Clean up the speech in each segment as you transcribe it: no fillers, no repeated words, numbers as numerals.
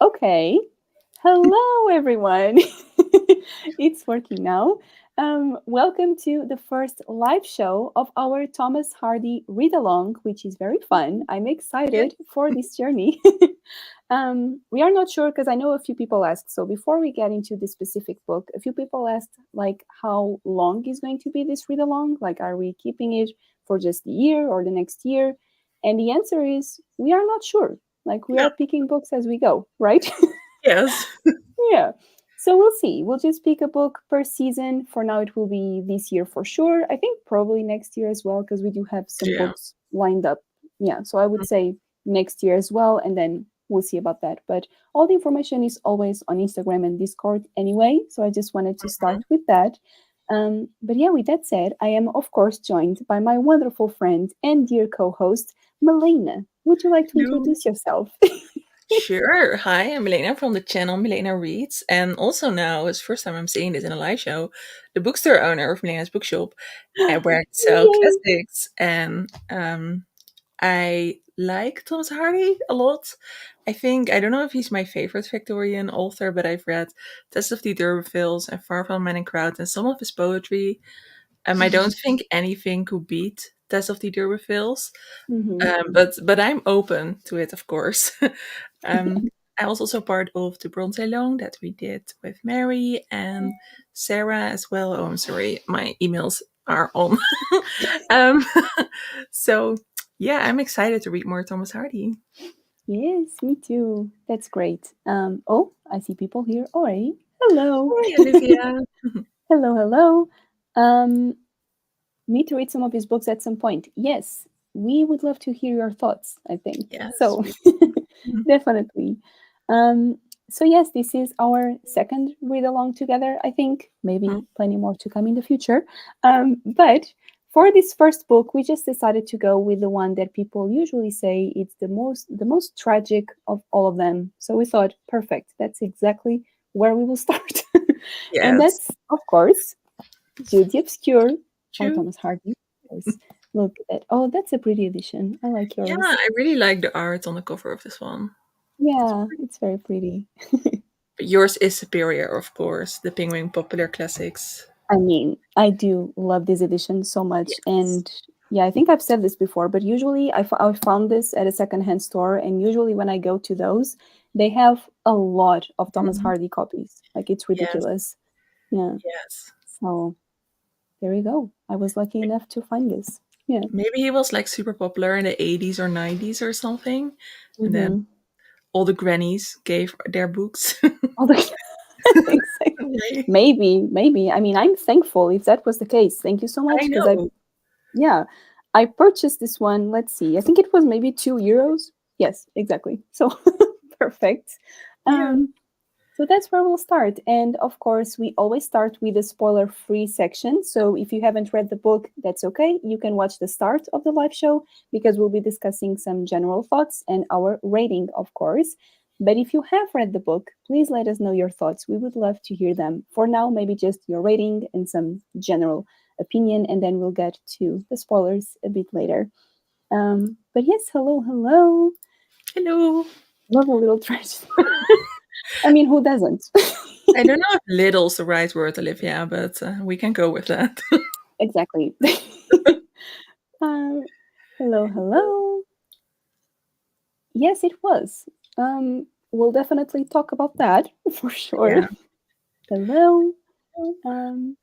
Okay. Hello, everyone. It's working now. Welcome to the first live show of our Thomas Hardy Readalong, which is very fun. I'm Yeah. excited for this journey. We are not sure because I know a few people asked. So before we get into the specific book, a few people asked like how long is going to be this read along? Like, are we keeping it for just the year or the next year? And the answer is we are not sure. Like we Yeah. are picking books as we go, right? Yes. Yeah. So we'll see. We'll just pick a book per season. For now, it will be this year for sure. I think probably next year as well, because we do have some Yeah. books lined up. Yeah. So I would say next year as well. And then we'll see about that. But all the information is always on Instagram and Discord anyway. So I just wanted to start Mhm. with that. But yeah, with that said, I am, of course, joined by my wonderful friend and dear co host, Milena. Would you like to Hello. introduce yourself? Sure. Hi, I'm Milena from the channel Milena Reads. And also now, it's the first time I'm seeing this in a live show, the bookstore owner of Milena's Bookshop, where I sell Yay! classics. And I like Thomas Hardy a lot. I don't know if he's my favorite Victorian author, but I've read Test of the D'Urbervilles and Far From Men in Crowd and some of his poetry. I don't think anything could beat Test of the D'Urbervilles. Mhm. But I'm open to it, of course. um, I was also part of the Bronte Loan that we did with Mary and Sarah as well. Oh, I'm sorry, my emails are on. um, so yeah, I'm excited to read more Thomas Hardy. Yes, me too. That's great. Oh, I see people here already. Hello. Hi, Olivia. Hello, hello. Um, Me to read some of his books at some point. Yes, we would love to hear your thoughts, I think. Yes, So, we do. definitely. Um, so, yes, this is our second read along together, I think. Maybe Mhm. plenty more to come in the future. But for this first book, we just decided to go with the one that people usually say it's the most tragic of all of them. So we thought, perfect, that's exactly where we will start. And Yes, that's, of course, Jude the Obscure by true. Thomas Hardy. Yes. Look at that. Oh, that's a pretty edition. I like Yeah, yours. I really like the art on the cover of this one. It's Yeah, pretty. it's very pretty. But yours is superior, of course. The Penguin Popular Classics. I mean, I do love this edition so much. Yes. And yeah, I think I've said this before, but usually I found this at a secondhand store. And usually when I go to those, they have a lot of Thomas Mhm. Hardy copies. Like it's Yes. ridiculous. Yeah. Yes. So there you go. I was lucky enough to find this. Yeah. Maybe he was like super popular in the 80s or 90s or something. And then Mm-hmm. all the grannies gave their books. All the exactly. Right. Maybe. I mean, I'm thankful if that was the case. Thank you so I much because know. yeah, I purchased this one. Let's see. I think it was maybe 2 euros. Yes, exactly. So perfect. Yeah. Um, so that's where we'll start. And of course, we always start with a spoiler free section. So if you haven't read the book, that's okay. You can watch the start of the live show because we'll be discussing some general thoughts and our rating, of course. But if you have read the book, please let us know your thoughts. We would love to hear them. For now, maybe just your rating and some general opinion, and then we'll get to the spoilers a bit later. But yes, hello, hello. Hello. Love a little trash. I mean, who doesn't? I don't know if little's the right word, Olivia, but we can go with that. Exactly. um, hello, hello. Yes, it was. We'll definitely talk about that for sure. Yeah. Hello. Um,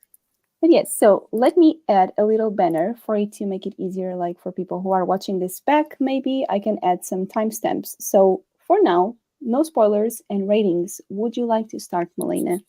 but yes, so let me add a little banner for it to make it easier, like for people who are watching this back, maybe I can add some timestamps. So for now, no spoilers and ratings. Would you like to start, Milena,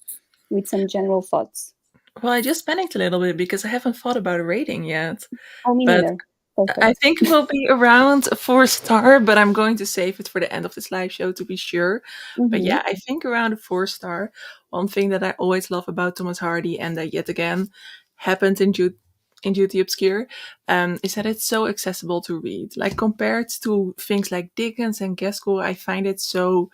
with some general thoughts? Well, I just panicked a little bit because I haven't thought about a rating yet. Oh, me But neither. I Perfect. think it will be around a 4 star, but I'm going to save it for the end of this live show to be sure. But Mm-hmm. yeah, I think around a 4 star. One thing that I always love about Thomas Hardy, and that yet again happened in Jude the Obscure, is that it's so accessible to read. Like compared to things like Dickens and Gaskell, I find it so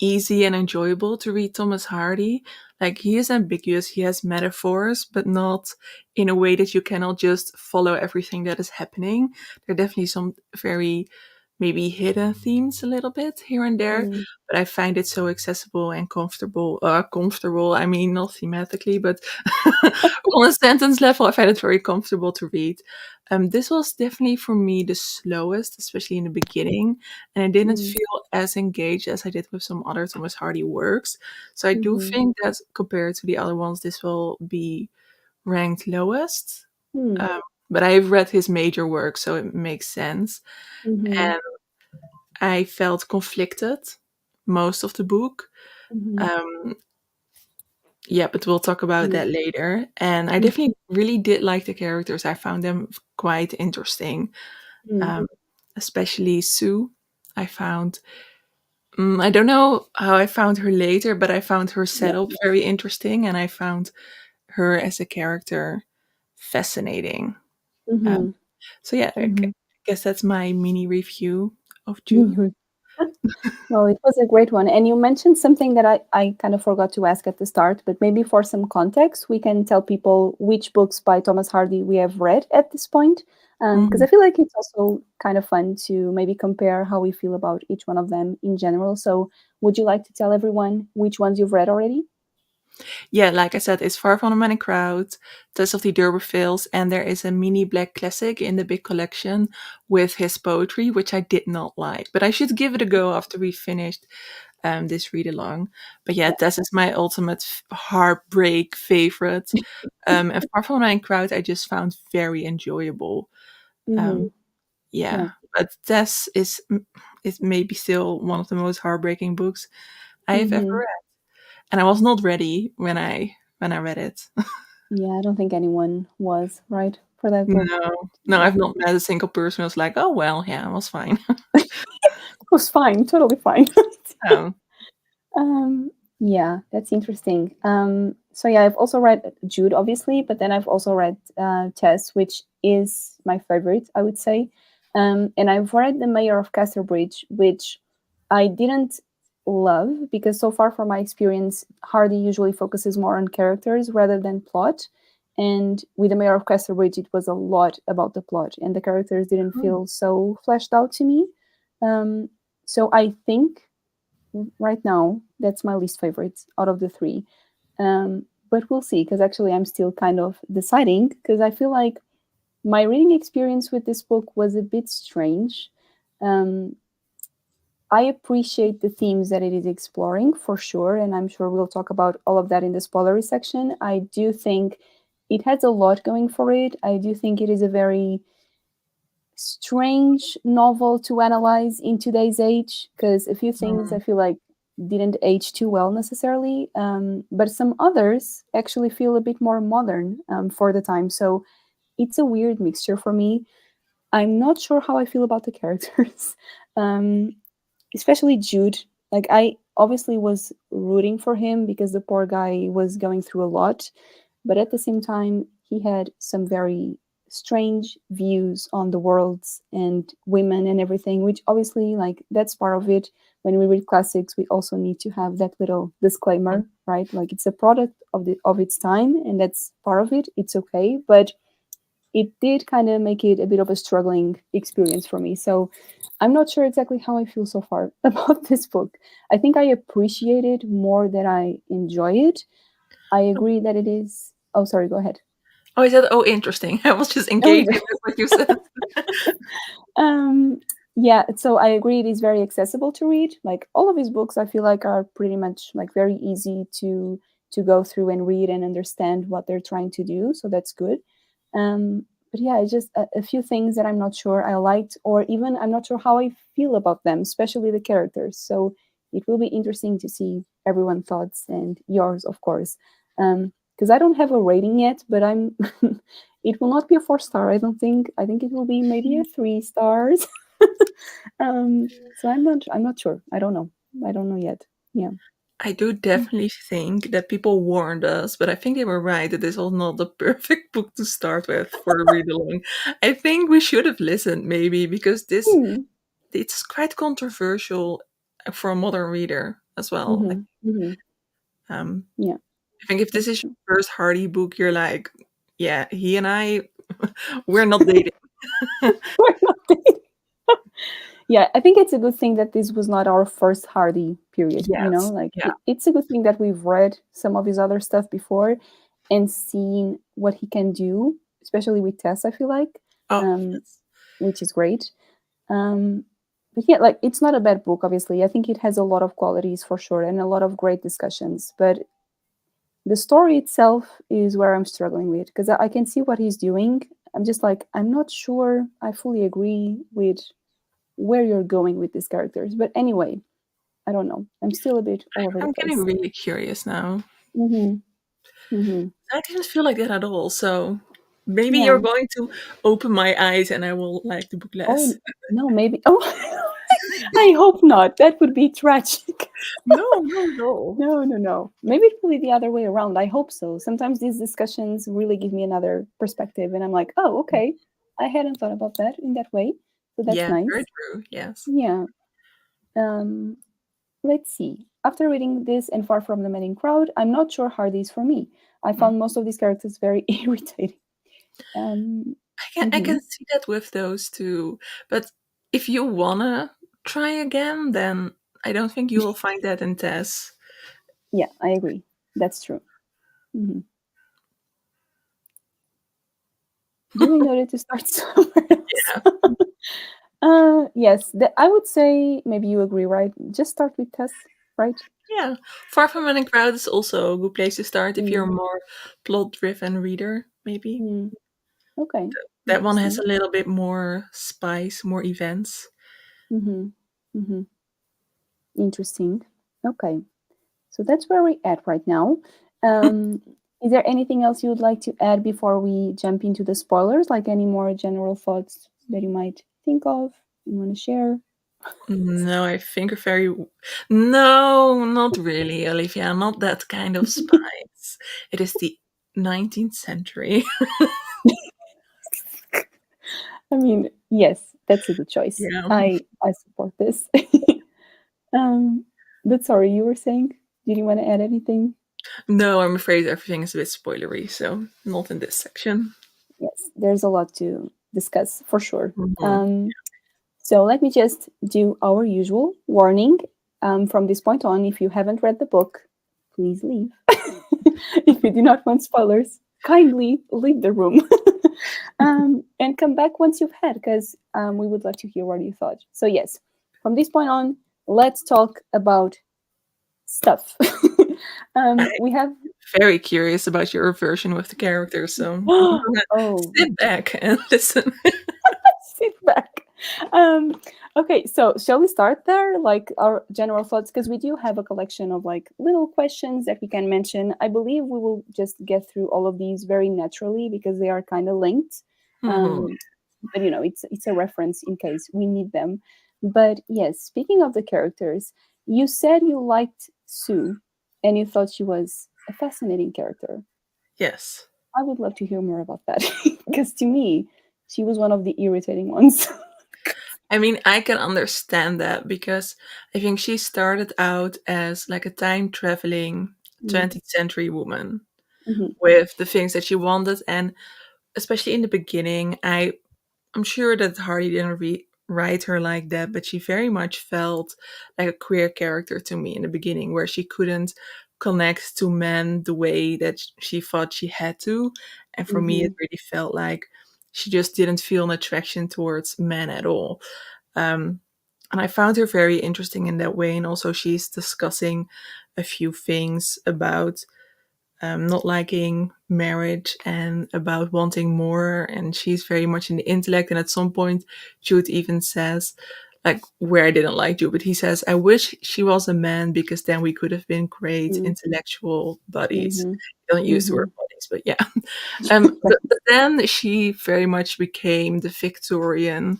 easy and enjoyable to read Thomas Hardy. Like he is ambiguous, he has metaphors, but not in a way that you cannot just follow everything that is happening. There are definitely some very maybe hidden themes a little bit here and there, Mm, but I find it so accessible and comfortable. Comfortable, I mean, not thematically, but on a sentence level, I find it very comfortable to read. This was definitely for me the slowest, especially in the beginning, and I didn't mm, feel as engaged as I did with some other Thomas Hardy works. So I do mhm, think that compared to the other ones, this will be ranked lowest. mm, Um, but I've read his major work, so it makes sense. mhm, And I felt conflicted most of the book. mhm, Um, yeah, but we'll talk about mm, that later. And I mm, definitely really did like the characters. I found them quite interesting, mm, um, especially Sue. I found, I don't know how I found her later, but I found her yeah. setup very interesting, and I found her as a character fascinating. Um, Mhm, so yeah, mhm. guess that's my mini review of Jude. Well, it was a great one. And you mentioned something that I kind of forgot to ask at the start, but maybe for some context, we can tell people which books by Thomas Hardy we have read at this point. Because Mm. I feel like it's also kind of fun to maybe compare how we feel about each one of them in general. So, would you like to tell everyone which ones you've read already? Yeah, like I said, it's Far from the Many Crowd, Tales of the D'Urbervilles, and there is a mini black classic in the big collection with his poetry, which I did not like. But I should give it a go after we finished this read along. But yeah, Yeah. this is my ultimate heartbreak favorite. And Far from the Many Crowd, I just found very enjoyable. Um, Mm-hmm. yeah, Yeah. but Tess is maybe still one of the most heartbreaking books I have ever Mm-hmm. read, and I was not ready when I read it. Yeah, I don't think anyone was, right, for that book. No, no, I've not met a single person who's like, "Oh, well, yeah, it was fine." It was fine, totally fine. Um, Um, yeah, that's interesting. So yeah, I've also read Jude, obviously, but then I've also read Tess, which is my favorite, I would say. And I've read The Mayor of Casterbridge, which I didn't love because so far from my experience, Hardy usually focuses more on characters rather than plot. And with The Mayor of Casterbridge, it was a lot about the plot, and the characters didn't oh, feel so fleshed out to me. Um, so I think right now that's my least favorite out of the three. But we'll see, because actually I'm still kind of deciding, because I feel like my reading experience with this book was a bit strange. um, I appreciate the themes that it is exploring for sure, and I'm sure we'll talk about all of that in the spoilery section. I do think it has a lot going for it. I do think it is a very strange novel to analyze in today's age, because a few things I mm, feel like didn't age too well necessarily, but some others actually feel a bit more modern for the time. So it's a weird mixture for me. I'm not sure how I feel about the characters, um, especially Jude. Like, I obviously was rooting for him because the poor guy was going through a lot, but at the same time, he had some very strange views on the worlds and women and everything, which obviously, like, that's part of it. When we read classics, we also need to have that little disclaimer, right? Like, it's a product of its time, and that's part of it. It's okay, but it did kind of make it a bit of a struggling experience for me. So I'm not sure exactly how I feel so far about this book. I think I appreciate it more than I enjoy it. I agree that it is. Oh, sorry, go ahead. oh, I said, "Oh, interesting." I was just No, engaging with what you said. um, yeah, so I agree it is very accessible to read. Like, all of his books, I feel like are pretty much like very easy to go through and read and understand what they're trying to do. So that's good. But yeah, it's just a few things that I'm not sure I liked, or even I'm not sure how I feel about them, especially the characters. So it will be interesting to see everyone's thoughts and yours, of course. Because I don't have a rating yet, but I'm it will not be a 4 star, I don't think. I think it will be maybe a 3 stars. So I'm not sure. I don't know. I don't know yet. Yeah. I do definitely think that people warned us, but I think they were right that this was not the perfect book to start with for a read along. I think we should have listened maybe because this Hmm. it's quite controversial for a modern reader as well. Like, Mm-hmm. Mm-hmm. um, Yeah, I think if this that's is true. your first Hardy book, you're like, yeah, he and I, we're not dating. We're not dating. Yeah, I think it's a good thing that this was not our first Hardy period, you know, Yes. like Yeah. it's a good thing that we've read some of his other stuff before and seen what he can do, especially with Tess, I feel like, Oh, um, yes. which is great. Um, but yeah, like it's not a bad book, obviously. I think it has a lot of qualities for sure and a lot of great discussions. But the story itself is where I'm struggling with because I can see what he's doing. I'm just like, I'm not sure I fully agree with where you're going with these characters. But anyway, I don't know. I'm still a bit all over the I'm getting place. really curious now. Mm-hmm. Mm-hmm. I didn't feel like that at all. So maybe you're Yeah. going to open my eyes and I will like the book Oh less. no, maybe. Oh, I hope not. That would be tragic. No, not at all. No, no, no. Maybe it will be the other way around. I hope so. Sometimes these discussions really give me another perspective, and I'm like, oh, okay. I hadn't thought about that in that way. So that's Yeah, very nice. true. Yes. Yeah. Um, let's see. After reading this and Far From the Madding Crowd, I'm not sure Hardy is for me. I Mm. found most of these characters very irritating. Um, I mhm. can see that with those two. But if you wanna try again, then I don't think you will find that in Tess. Yeah, I agree. That's true. Mhm. Do we know that to start somewhere else? Yeah. Yes, I would say maybe you agree, right? Just start with Tess, right? Yeah. Far from Running Crowd is also a good place to start if you're a Mm, more plot driven reader, maybe. mm, okay, That one has interesting. a little bit more spice, more events. Mm-hmm. Mm-hmm. Interesting. Okay, so that's where we're at right now. Um, is there anything else you would like to add before we jump into the spoilers? Like any more general thoughts that you might think of, you want to share? No, I think a very. No, not really, Olivia. Not that kind of spice. It is the 19th century. I mean, yes, that's a good choice. Yeah. I support this. um, but sorry, you were saying? Did you want to add anything? No, I'm afraid everything is a bit spoilery, so not in this section. Yes, there's a lot to discuss for sure. Mhm. So let me just do our usual warning. From this point on, if you haven't read the book, please leave. If you do not want spoilers, kindly leave the room and come back once you've had, because we would love to hear what you thought. So, yes, from this point on, let's talk about stuff. I'm We have. very curious about your version with the characters, so I'm gonna Oh, sit back and listen. sit back. Okay, so shall we start there? Like our general thoughts, because we do have a collection of like little questions that we can mention. I believe we will just get through all of these very naturally because they are kind of linked. Mhm. Um, but you know, it's a reference in case we need them. But yes, speaking of the characters, you said you liked Sue, and you thought she was a fascinating character. Yes. I would love to hear more about that because to me, she was one of the irritating ones. I mean, I can understand that because I think she started out as like a time traveling Mm, 20th century woman mhm, with the things that she wanted, and especially in the beginning, I'm sure that Hardy didn't write her like that, but she very much felt like a queer character to me in the beginning, where she couldn't connect to men the way that she thought she had to. And for me, it mhm, really felt like she just didn't feel an attraction towards men at all. Um, and I found her very interesting in that way. And also, she's discussing a few things about not liking marriage and about wanting more. And she's very much in the intellect. And at some point, Jude even says, like, where I didn't like Jude, but he says, I wish she was a man because then we could have been great mm, intellectual buddies. mhm, I don't use the word mhm. buddies, but yeah. But then she very much became the Victorian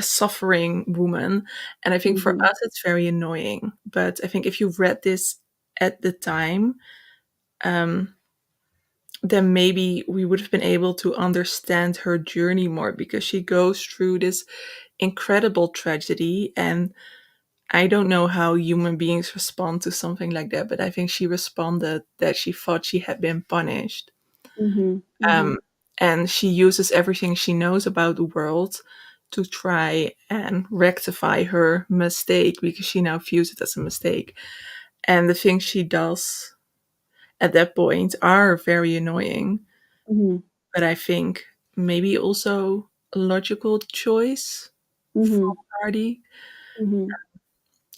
suffering woman. And I think for Mhm, us, it's very annoying. But I think if you read this at the time, um, then maybe we would have been able to understand her journey more because she goes through this incredible tragedy. And I don't know how human beings respond to something like that, but I think she responded that she thought she had been punished. mhm, mhm, Um, and she uses everything she knows about the world to try and rectify her mistake because she now views it as a mistake. And the things she does at that point are very annoying. Mm-hmm. But I think maybe also a logical choice Mm-hmm. from Hardy. Mm-hmm.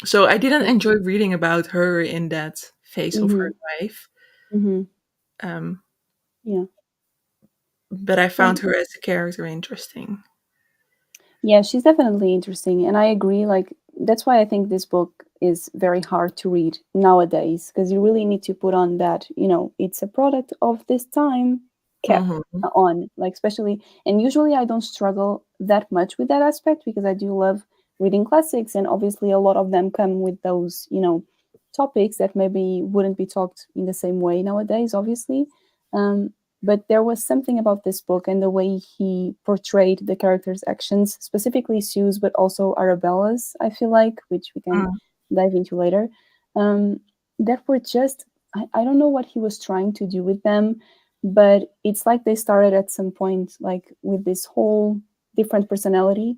So I didn't enjoy reading about her in that phase of her Mm-hmm. life. Mm-hmm. Um, Yeah. but I Yeah. found her as a character interesting. Yeah, she's definitely interesting. And I agree. Like, that's why I think this book is very hard to read nowadays, because you really need to put on that, it's a product of this time cap Hmm. on, like, especially. And usually I don't struggle that much with that aspect because I do love reading classics. And obviously, a lot of them come with those, topics that maybe wouldn't be talked in the same way nowadays, obviously. Um, but there was something about this book and the way he portrayed the characters' actions, specifically Sue's, but also Arabella's, I feel like, which we can Mm. dive into later, um, that were just, I don't know what he was trying to do with them, but it's like they started at some point, like with this whole different personality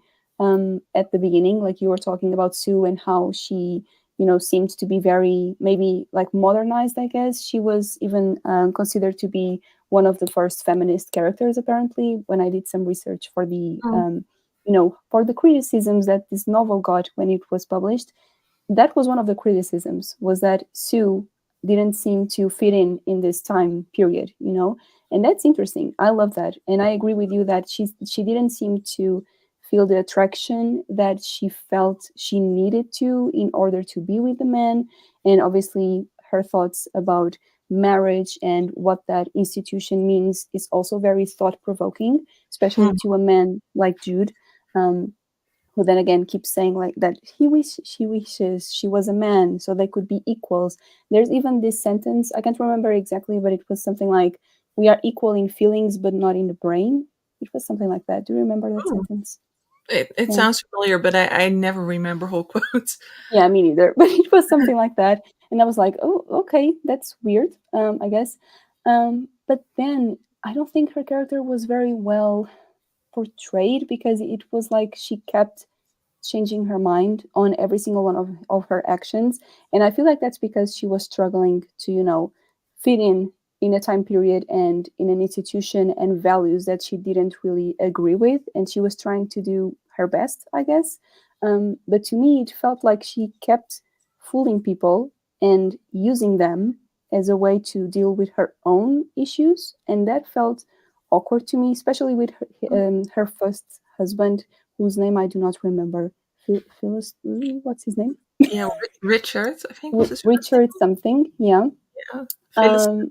at the beginning. Like you were talking about Sue and how she seemed to be very maybe like modernized, I guess. She was even considered to be one of the first feminist characters, apparently, when I did some research for the Mm. for the criticisms that this novel got when it was published. That was one of the criticisms, was that Sue didn't seem to fit in this time period, and that's interesting. I love that, and I agree with you that she didn't seem to feel the attraction that she felt she needed to in order to be with the man. And obviously her thoughts about marriage and what that institution means is also very thought provoking, especially Mm. to a man like Jude, um, who then again keeps saying like that she wishes she was a man so they could be equals. There's even this sentence, I can't remember exactly, but it was something like, we are equal in feelings but not in the brain. It was something like that. Do you remember that Oh, sentence? it Yeah. sounds familiar, but I never remember whole quotes. Yeah, me neither. But it was something like that. And I was like, oh, okay, that's weird, I guess. But then I don't think her character was very well portrayed, because it was like she kept changing her mind on every single one of her actions. And I feel like that's because she was struggling to, fit in a time period and in an institution and values that she didn't really agree with. And she was trying to do her best, I guess. But to me, it felt like she kept fooling people and using them as a way to deal with her own issues. And that felt awkward to me, especially with her first husband, whose name I do not remember. Phyllis, what's his name? Yeah, Richard, I think was his first Richard something, yeah. name. Yeah, Phyllis Um,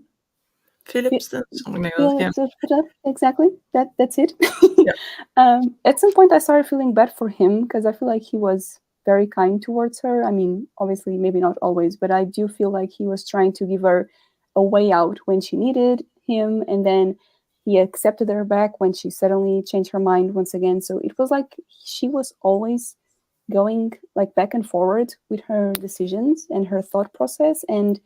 Philipson, something like that. Yeah, Phillips, exactly. That's it. yeah. At some point, I started feeling bad for him because I feel like he was very kind towards her. I mean, obviously, maybe not always, but I do feel like he was trying to give her a way out when she needed him, and then he accepted her back when she suddenly changed her mind once again. So it was like she was always going like back and forward with her decisions and her thought process. And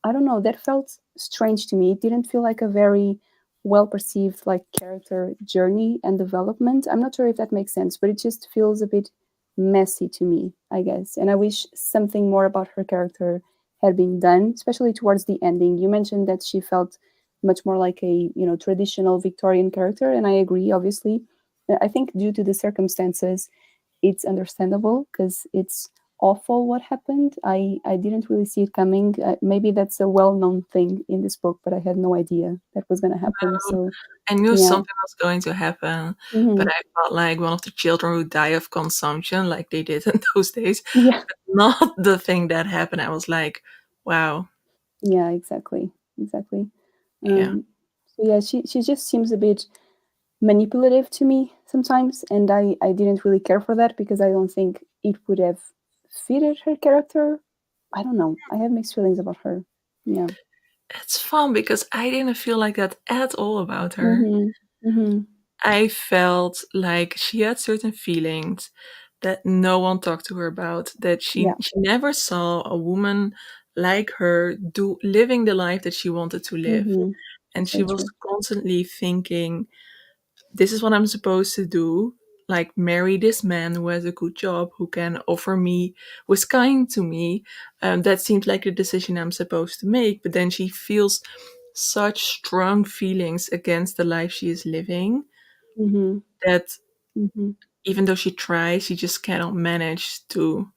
I don't know, that felt strange to me. It didn't feel like a very well perceived like character journey and development. I'm not sure if that makes sense, but it just feels a bit messy to me, I guess. And I wish something more about her character had been done, especially towards the ending. You mentioned that she felt much more like a, traditional Victorian character, and I agree, obviously. I think due to the circumstances, it's understandable because it's awful what happened. I didn't really see it coming. Maybe that's a well-known thing in this book, but I had no idea that was going to happen. No, So I knew yeah. something was going to happen, but Hmm. I felt like one of the children who die of consumption, like they did in those days, Yeah. not the thing that happened. I was like, wow, Yeah, exactly. yeah. So yeah, she just seems a bit manipulative to me sometimes, and I didn't really care for that because I don't think it would have fitted her character. I don't know, I have mixed feelings about her. Yeah. It's fun because I didn't feel like that at all about her. Mm-hmm. Mm-hmm. I felt like she had certain feelings that no one talked to her about, that Yeah. she never saw a woman like her do living the life that she wanted to live. Mm-hmm. And That's she very was true. constantly thinking, this is what I'm supposed to do. like marry this man who has a good job, who can offer me, who is kind to me. That seems like the decision I'm supposed to make. But then she feels such strong feelings against the life she is living Mm-hmm. that Mm-hmm. even though she tries, she just cannot manage to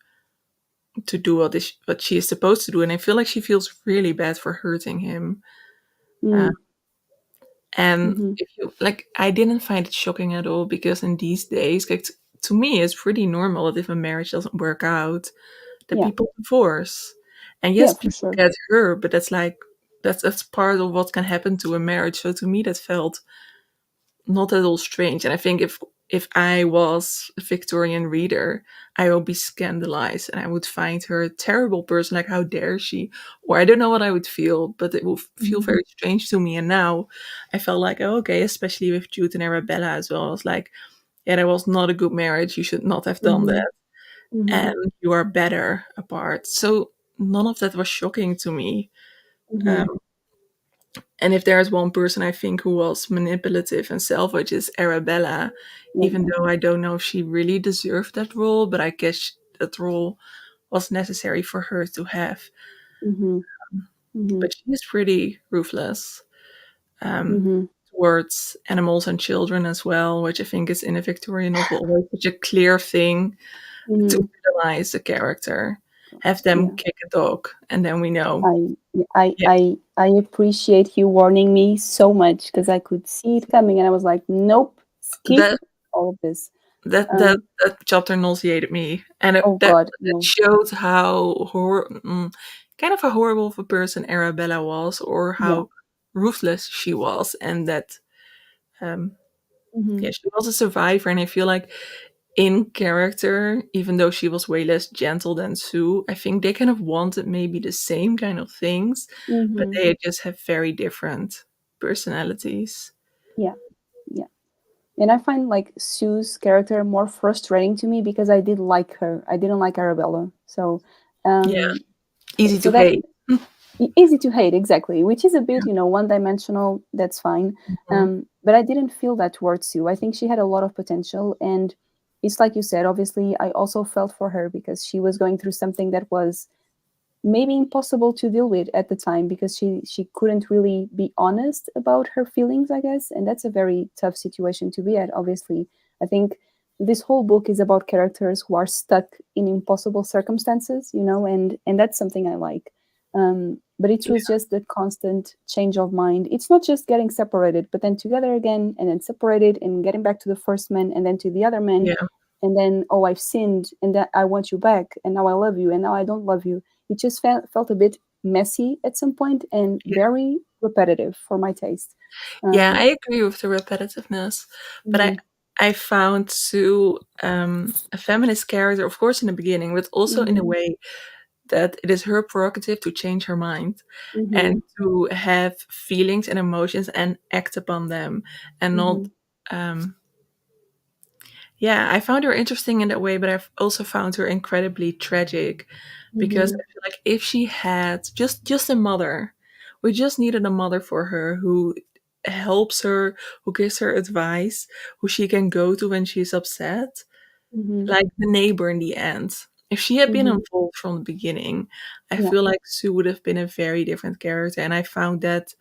do what she is supposed to do. And I feel like she feels really bad for hurting him. Uh, Mm. and Mm-hmm. if you like, I didn't find it shocking at all because in these days, like to me, it's pretty normal that if a marriage doesn't work out, that Yeah. people divorce. And Yeah, yes, for people sure. get hurt, but that's like that's part of what can happen to a marriage. So to me, that felt not at all strange. And I think if I was a Victorian reader, I would be scandalized and I would find her a terrible person. Like, how dare she? Or I don't know what I would feel, but it will feel Mm-hmm. very strange to me. And now I felt like, oh, okay, especially with Jude and Arabella as well. I was like, yeah, that was not a good marriage. You should not have done Mm-hmm. that. Mm-hmm. And you are better apart. So none of that was shocking to me. Mm-hmm. Um, and if there's one person I think who was manipulative and selfish, is Arabella, Yeah. even though I don't know if she really deserved that role, but I guess that role was necessary for her to have. Mm-hmm. Mm-hmm. But she is pretty ruthless um, Mm-hmm. towards animals and children as well, which I think is in a Victorian novel always such a clear thing to Mm-hmm. villainize the character. Have them Yeah. kick a dog, and then we know. I I Yeah, I I appreciate you warning me so much because I could see it coming and I was like, nope, skip that all of this. That that Um, that chapter nauseated me, and oh that God, that no. showed how kind of a horrible of a person Arabella was, or Yeah. how ruthless she was, and that um, Mm-hmm. yeah, she was a survivor. And I feel like in character, even though she was way less gentle than Sue, I think they kind of wanted maybe the same kind of things, but Mm-hmm. they just have very different personalities. Yeah. Yeah. And I find like Sue's character more frustrating to me because I did like her. I didn't like Arabella. So Yeah, um easy so to that hate. easy to hate, exactly, which is a bit, one dimensional. That's fine. Mhm. But I didn't feel that towards Sue. I think she had a lot of potential, and it's like you said. Obviously, I also felt for her because she was going through something that was maybe impossible to deal with at the time because she couldn't really be honest about her feelings, I guess, and that's a very tough situation to be at. Obviously, I think this whole book is about characters who are stuck in impossible circumstances, and that's something I like. But it was just the constant change of mind. It's not just getting separated but then together again and then separated and getting back to the first man and then to the other man, Yeah, and then, oh, I've sinned and that I want you back and now I love you and now I don't love you. It just felt a bit messy at some point and yeah. very repetitive for my taste. Yeah, I Um, agree with the repetitiveness, but I mhm, I found Sue a feminist character, of course, in the beginning, but also in a mhm, way that it is her prerogative to change her mind and mhm, to have feelings and emotions and act upon them, and not. mhm, Um, yeah, I found her interesting in that way, but I've also found her incredibly tragic because mhm, I feel like if she had just a mother, we just needed a mother for her who helps her, who gives her advice, who she can go to when she's upset, mhm, like the neighbor in the end. If she had been mhm. involved from the beginning, I Yeah. feel like Sue would have been a very different character, and I found that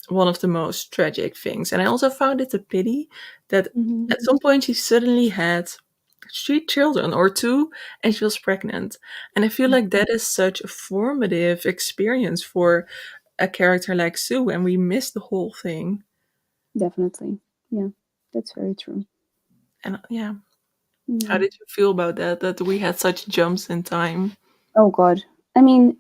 one of the most tragic things. And I also found it a pity that Mhm. at some point she suddenly had three children or two and she was pregnant. And I feel like that is such a formative experience for a character like Sue, and we miss the whole thing. Definitely. Yeah, that's very true. And yeah, how Yeah. did you feel about that? That we had such jumps in time? Oh God. I mean,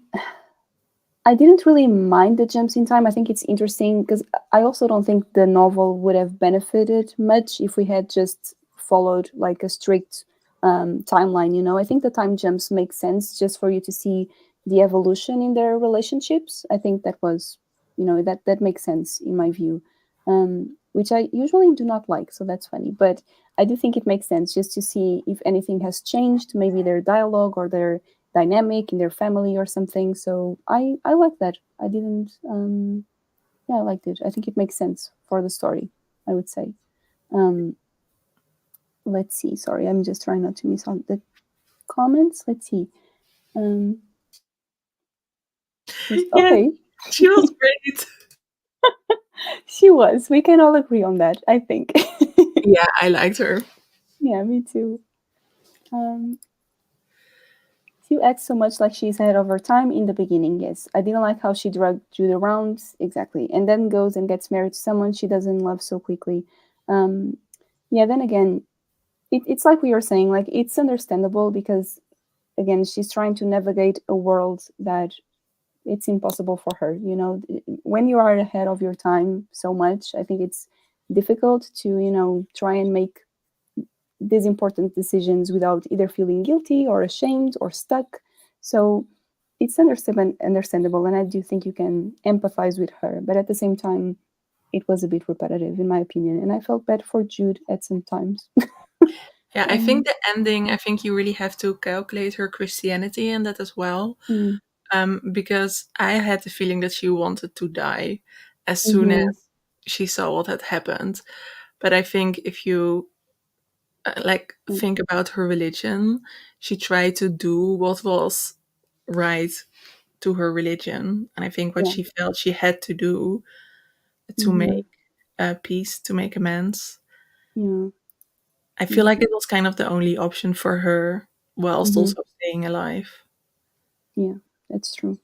I didn't really mind the jumps in time. I think it's interesting because I also don't think the novel would have benefited much if we had just followed like a strict timeline. I think the time jumps make sense just for you to see the evolution in their relationships. I think that was, that makes sense in my view, which I usually do not like. So that's funny, but I do think it makes sense just to see if anything has changed, maybe their dialogue or their dynamic in their family or something. So I like that. I didn't. Yeah, I liked it. I think it makes sense for the story. I would say. Um, let's see. Sorry, I'm just trying not to miss out the comments. Let's see. Yeah, Okay. she was great. She was. We can all agree on that, I think. Yeah, I liked her. Yeah, me too. She acts so much like she's ahead of her time in the beginning, yes. I didn't like how she dragged Jude around, exactly, and then goes and gets married to someone she doesn't love so quickly. Um, yeah, then again, it's like we were saying, like, it's understandable because, again, she's trying to navigate a world that it's impossible for her. You know, when you are ahead of your time so much, I think it's difficult to, try and make these important decisions without either feeling guilty or ashamed or stuck. So it's understandable, and I do think you can empathize with her. But at the same time, it was a bit repetitive, in my opinion, and I felt bad for Jude at some times. Yeah, I think um, the ending, I think you really have to calculate her Christianity in that as well. mm, Because I had the feeling that she wanted to die as soon mhm, as she saw what had happened. But I think if you mm, think about her religion, she tried to do what was right to her religion, and I think what yeah, she felt she had to do to mhm, make peace, to make amends. yeah, I me feel like too. it was kind of the only option for her, whilst Mhm, also staying alive. yeah, that's true.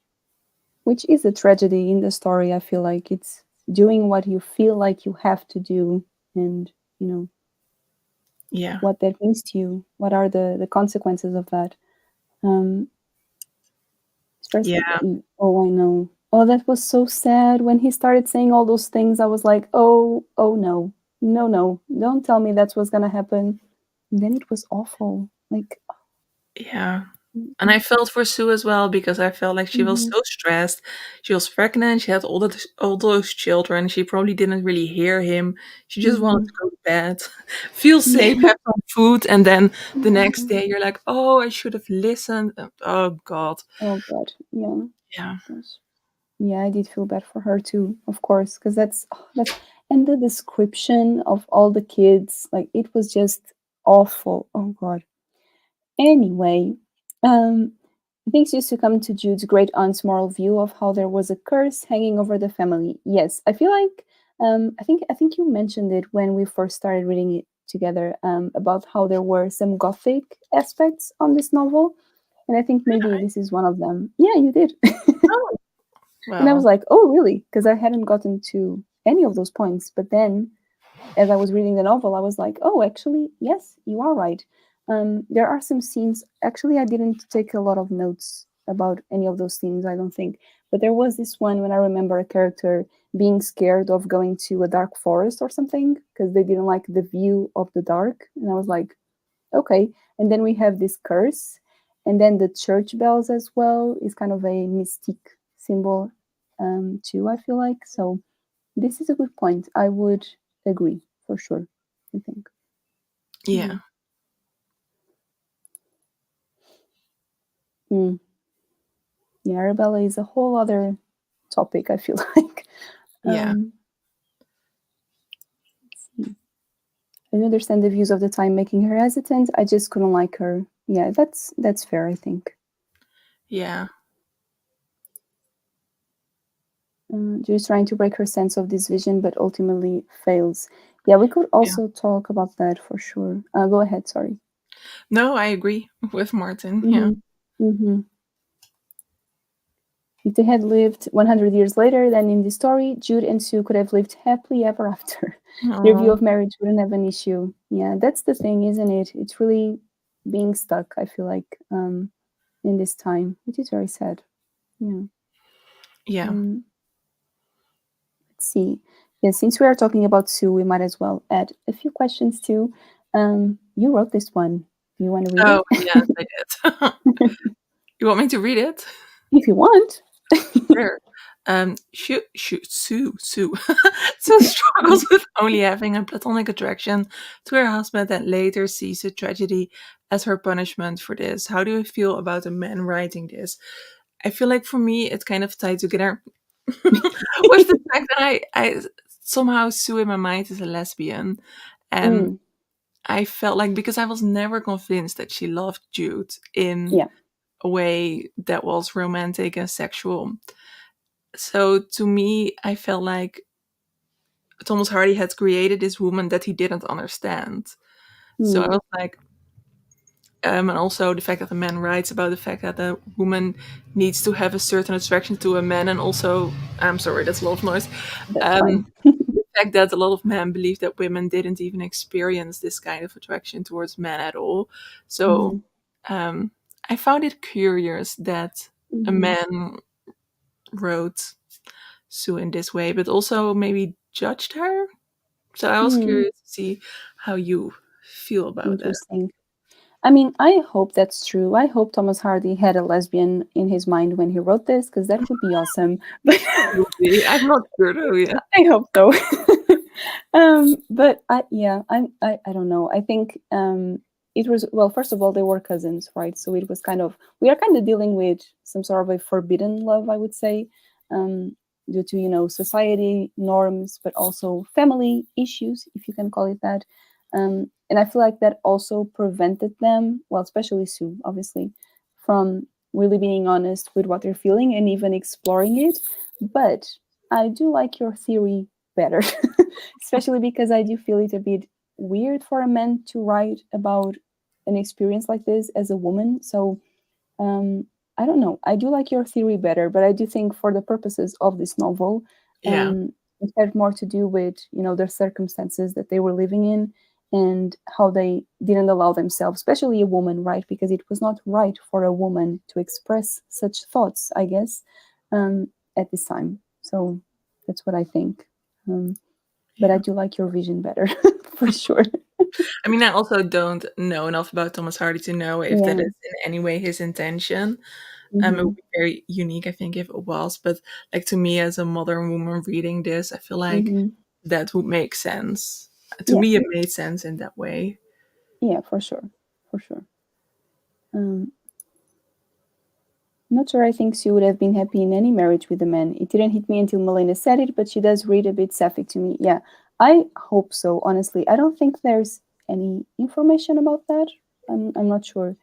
Which is a tragedy in the story. I feel like it's doing what you feel like you have to do, and Yeah, what that means to you. What are the consequences of that? Um, Especially, yeah, oh, I know. Oh, that was so sad when he started saying all those things. I was like, oh no, no, no, don't tell me that's what's gonna happen. And then it was awful. Like, yeah. And mm-hmm, I felt for Sue as well because I felt like she was mm-hmm, so stressed. She was pregnant. She had all those children. She probably didn't really hear him. She just wanted mm-hmm. to go to bed, feel Yeah, safe, have some food, and then the next yeah. day you're like, "Oh, I should have listened." Oh God, Oh God, yeah, yeah, gosh. Yeah, I did feel bad for her too, of course, because that's and the description of all the kids, like it was just awful. Oh God. Anyway, um, things used to come to Jude's great aunt's moral view of how there was a curse hanging over the family. Yes, I feel like I think you mentioned it when we first started reading it together, about how there were some gothic aspects on this novel, and I think maybe this is one of them. Yeah, you did. oh And I was well, like, oh, really? Because I hadn't gotten to any of those points. But then, as I was reading the novel, I was like, oh, actually, yes, you are right. There are some scenes. Actually, I didn't take a lot of notes about any of those scenes, I don't think. But there was this one when I remember a character being scared of going to a dark forest or something because they didn't like the view of the dark. And I was like, okay. And then we have this curse. And then the church bells as well is kind of a mystique symbol, too, I feel like. So this is a good point. I would agree for sure, I think. Yeah. yeah, Mm. Yeah, Arabella is a whole other topic, I feel like. yeah, Um, I understand the views of the time making her hesitant. I just couldn't like her. Yeah, that's fair, I think. yeah, Just trying to break her sense of this vision, but ultimately fails. Yeah, we could yeah. also talk about that for sure. Go ahead, sorry. No, I agree with Martin. Yeah. Mm-hmm. Mm-hmm. If they had lived 100 years later than in the story, Jude and Sue could have lived happily ever after. Their view Oh, of marriage wouldn't have an issue. Yeah, that's the thing, isn't it? It's really being stuck, I feel like, in this time, which is very sad. Yeah. yeah, Um, let's see. Yeah, since we are talking about Sue, we might as well add a few questions too. You wrote this one. Do you want to read oh it? yes, I did. You want me to read it? If you want. Sure. Sue Sue struggles with only having a platonic attraction to her husband and later sees a tragedy as her punishment for this. How do you feel about a man writing this? I feel like for me it's kind of tied together with the fact that I somehow Sue in my mind is a lesbian. And Mm, I felt like, because I was never convinced that she loved Jude in Yeah. a way that was romantic and sexual. So to me, I felt like Thomas Hardy had created this woman that he didn't understand. So I Mm. was like, and also the fact that the man writes about the fact that a woman needs to have a certain attraction to a man, and also, I'm sorry, that's a lot of noise. That's Um, fine. the fact that a lot of men believe that women didn't even experience this kind of attraction towards men at all. So Hmm. I found it curious that a Hmm. man wrote Sue in this way, but also maybe judged her. So I was Hmm. curious to see how you feel about that. Interesting. I mean, I hope that's true. I hope Thomas Hardy had a lesbian in his mind when he wrote this, because that would be awesome. But Probably. I'm not sure though. Yeah. I hope so. But I don't know. I think it was, well, first of all, they were cousins, right? So it was kind of, we are kind of dealing with some sort of a forbidden love, I would say, um, due to, society norms, but also family issues, if you can call it that. And I feel like that also prevented them, well, especially Sue, obviously, from really being honest with what they're feeling and even exploring it. But I do like your theory better, especially because I do feel it a bit weird for a man to write about an experience like this as a woman. So I don't know. I do like your theory better, but I do think for the purposes of this novel, Yeah. it had more to do with their circumstances that they were living in and how they didn't allow themselves, especially a woman, right? Because it was not right for a woman to express such thoughts, I guess, at this time. So that's what I think. But I Yeah. do like your vision better, for sure. I mean, I also don't know enough about Thomas Hardy to know if that Yeah. is in any way his intention. It Hmm. would be very unique, I think, if it was. But like, to me, as a modern woman reading this, I feel like Hmm. that would make sense. To Yeah. me, it made sense in that way. Yeah, for sure. For sure. Um, I'm not sure I think she would have been happy in any marriage with a man. It didn't hit me until Melina said it, but she does read a bit sapphic to me. Yeah, I hope so, honestly. I don't think there's any information about that. I'm not sure,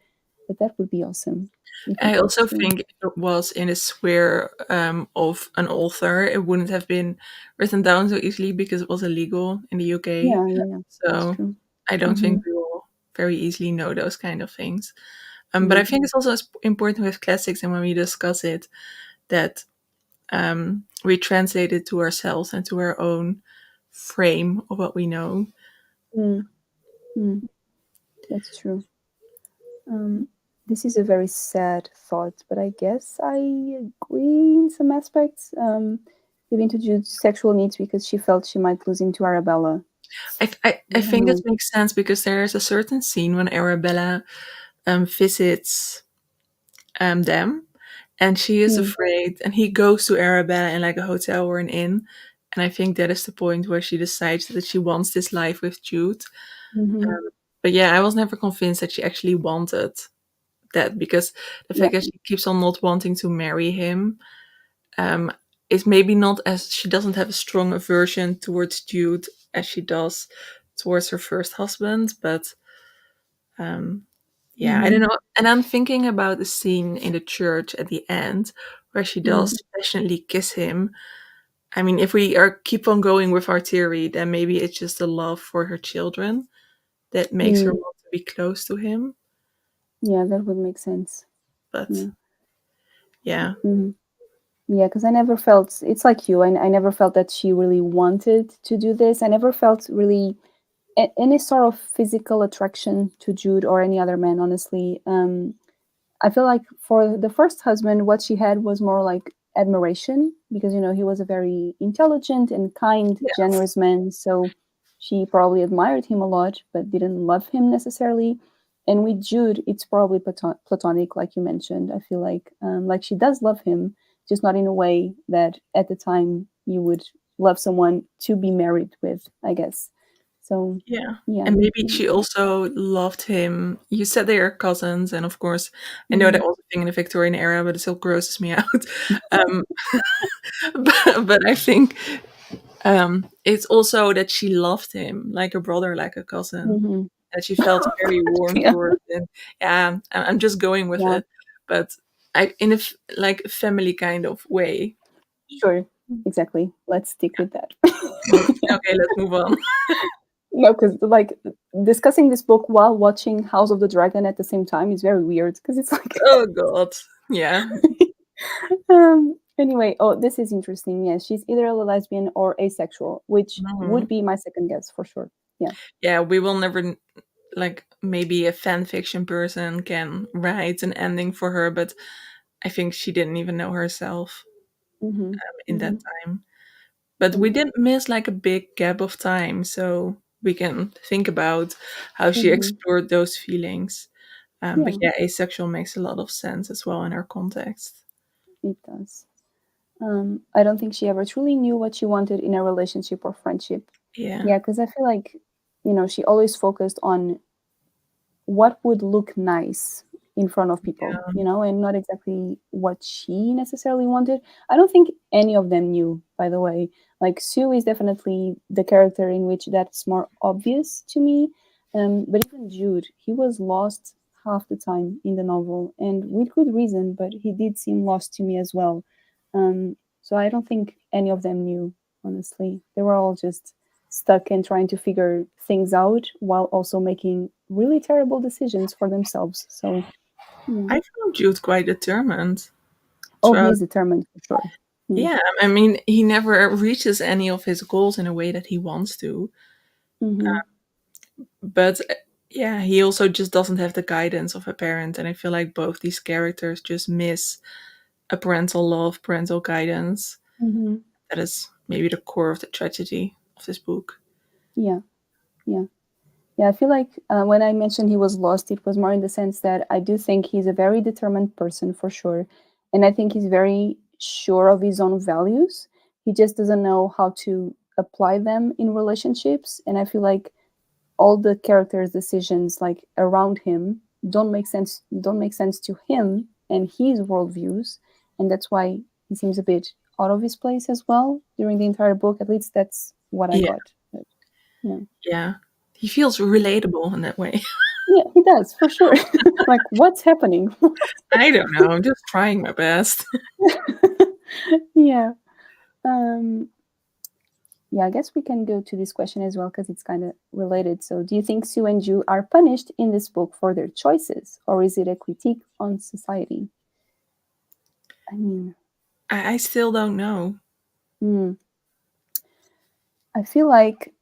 but that would be awesome if it I was also true. think if it was in a sphere of an author, it wouldn't have been written down so easily because it was illegal in the UK. Yeah, yeah, yeah. That's So true. I don't Mm-hmm. think we will very easily know those kind of things. But I Mm. think it's also important with classics, and when we discuss it, that we translate it to ourselves and to our own frame of what we know. Mm. Mm. That's true. Um, this is a very sad thought, but I guess I agree in some aspects. Giving to Jude's sexual needs because she felt she might lose him to Arabella. I I don't think that know. makes sense because there is a certain scene when Arabella visits them, and she is Mm. afraid, and he goes to Arabella in like a hotel or an inn, and I think that is the point where she decides that she wants this life with Jude. Hmm. But yeah, I was never convinced that she actually wanted that, because the Yeah. fact that she keeps on not wanting to marry him um, is maybe not, as she doesn't have a strong aversion towards Jude as she does towards her first husband, but um, yeah, I Hmm. don't know. And I'm thinking about the scene in the church at the end where she Mm. does passionately kiss him. I mean, if we are keep on going with our theory, then maybe it's just a love for her children that makes her Mm. want to be close to him. Yeah, that would make sense. But Yeah. yeah, Hmm. Yeah, because I never felt, it's like you, I never felt that she really wanted to do this. I never felt really any sort of physical attraction to Jude or any other man, honestly. I feel like for the first husband, what she had was more like admiration because, he was a very intelligent and kind, yes, generous man. So she probably admired him a lot, but didn't love him necessarily. And with Jude, it's probably platonic, like you mentioned. I feel like she does love him, just not in a way that at the time you would love someone to be married with, I guess. So, yeah. yeah. And maybe she also loved him. You said they are cousins, and of course, I know Mm-hmm. that was a thing in the Victorian era, but it still grosses me out. Um, but I think it's also that she loved him like a brother, like a cousin. that she felt very warm Yeah. towards it. Yeah, I'm just going with Yeah. it, but I in a like family kind of way. Sure. Exactly. Let's stick with that. Okay, let's move on. No, because like discussing this book while watching House of the Dragon at the same time is very weird because it's like Oh God, yeah, anyway, oh, this is interesting. Yeah, she's either a lesbian or asexual, which Mhm. would be my second guess for sure. Yeah. Yeah. We will never like maybe a fan fiction person can write an ending for her, but I think she didn't even know herself Mm-hmm. in that Mm-hmm. time. But we Yeah. didn't miss like a big gap of time, so we can think about how she Mm-hmm. explored those feelings. But Yeah, yeah, asexual makes a lot of sense as well in her context. it does. I don't think she ever truly knew what she wanted in a relationship or friendship. Yeah, Yeah, because I feel like, she always focused on what would look nice in front of people, yeah, and not exactly what she necessarily wanted. I don't think any of them knew, by the way. Like, Sue is definitely the character in which that's more obvious to me. But even Jude, he was lost half the time in the novel, and with good reason, but he did seem lost to me as well. So I don't think any of them knew, honestly. They were all just stuck and trying to figure things out while also making really terrible decisions for themselves. So, yeah. I found Jude quite determined Oh, throughout. he's determined for sure. Mm. Yeah, I mean, he never reaches any of his goals in a way that he wants to. Mm-hmm. But yeah, he also just doesn't have the guidance of a parent, and I feel like both these characters just miss a parental love, parental guidance. Mm-hmm. That is maybe the core of the tragedy of this book. Yeah, yeah. Yeah, I feel like when I mentioned he was lost, it was more in the sense that I do think he's a very determined person for sure. And I think he's very sure of his own values. He just doesn't know how to apply them in relationships. And I feel like all the characters' decisions like around him don't make sense to him and his worldviews. And that's why he seems a bit out of his place as well during the entire book. At least that's what I Yeah, got. But, yeah. yeah. He feels relatable in that way. Yeah, he does for sure. Like, what's happening? I don't know. I'm just trying my best. Yeah. Um, yeah, I guess we can go to this question as well because it's kind of related. So, do you think Sue and Ju are punished in this book for their choices, or is it a critique on society? I mean, I still don't know. hmm, I feel like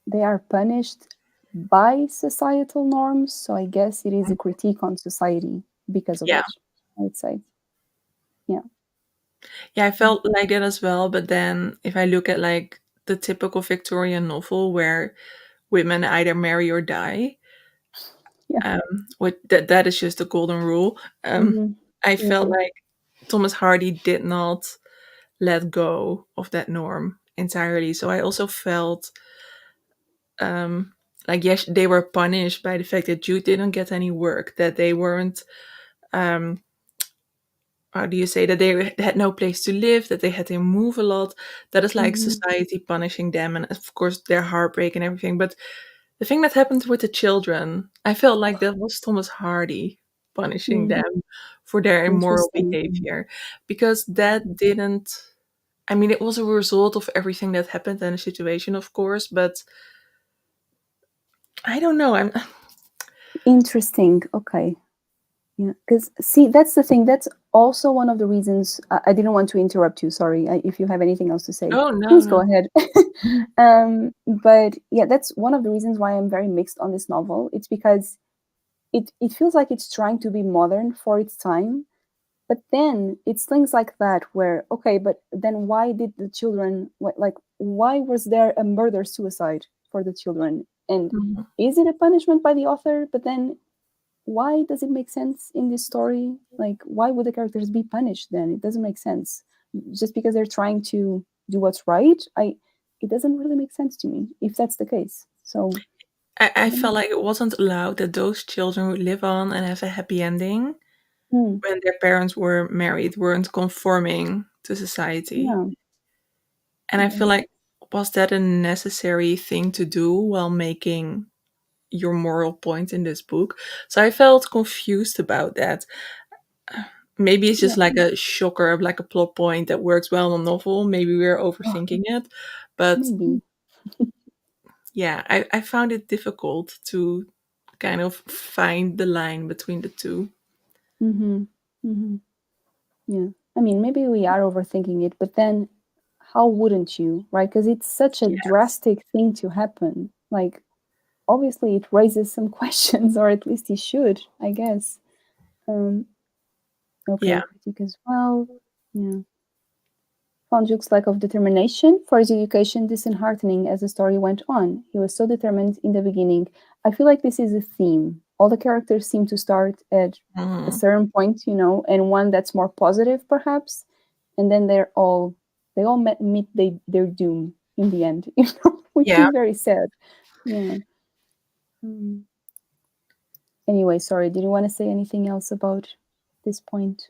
they are punished by societal norms. So, I guess it is a critique on society because of Yeah. it, I would say. Yeah. Yeah, I felt like that as well. But then if I look at like the typical Victorian novel where women either marry or die, Yeah. what that is just the golden rule. Hmm. I felt Really. like Thomas Hardy did not let go of that norm entirely. So I also felt like yes, they were punished by the fact that Jude didn't get any work, that they weren't um how do you say that they had no place to live, that they had to move a lot. That is like Hmm. society punishing them, and of course their heartbreak and everything. But the thing that happened with the children, I felt like that was Thomas Hardy punishing Mm, them for their immoral interesting. behavior, because that didn't. I mean, it was a result of everything that happened in the situation, of course, but I don't know. I'm Interesting. Okay. Yeah. Because, see, that's the thing. That's also one of the reasons I didn't want to interrupt you. Sorry. If you have anything else to say, oh no, please go no. ahead. But yeah, that's one of the reasons why I'm very mixed on this novel. It's because it feels like it's trying to be modern for its time. But then it's things like that where, okay, but then why did the children, like, why was there a murder suicide for the children? And Mhm. is it a punishment by the author? But then why does it make sense in this story? Like, why would the characters be punished then? It doesn't make sense. Just because they're trying to do what's right, it doesn't really make sense to me if that's the case. So I I don't felt know. like it wasn't allowed that those children would live on and have a happy ending Hmm. when their parents were married, weren't conforming to society. Yeah. And I Yeah. feel like, was that a necessary thing to do while making your moral point in this book. So I felt confused about that. Maybe it's just Yeah, like a shocker, like a plot point that works well in a novel. Maybe we're oh, overthinking it. But maybe. yeah, I found it difficult to kind of find the line between the two. Mm-hmm. Mm-hmm. Yeah. I mean, maybe we are overthinking it, but then how wouldn't you, right? Because it's such a Yes. drastic thing to happen. Like, obviously, it raises some questions, or at least it should, I guess. Um, okay, Yeah. critique as well. Yeah. Found Juke's lack of determination for his education disheartening as the story went on. He was so determined in the beginning. I feel like this is a theme. All the characters seem to start at a Mhm. certain point, and one that's more positive, perhaps, and then they all meet their doom in the end, which Yeah. is very sad. Yeah. Mm. Anyway, sorry. Did you want to say anything else about this point?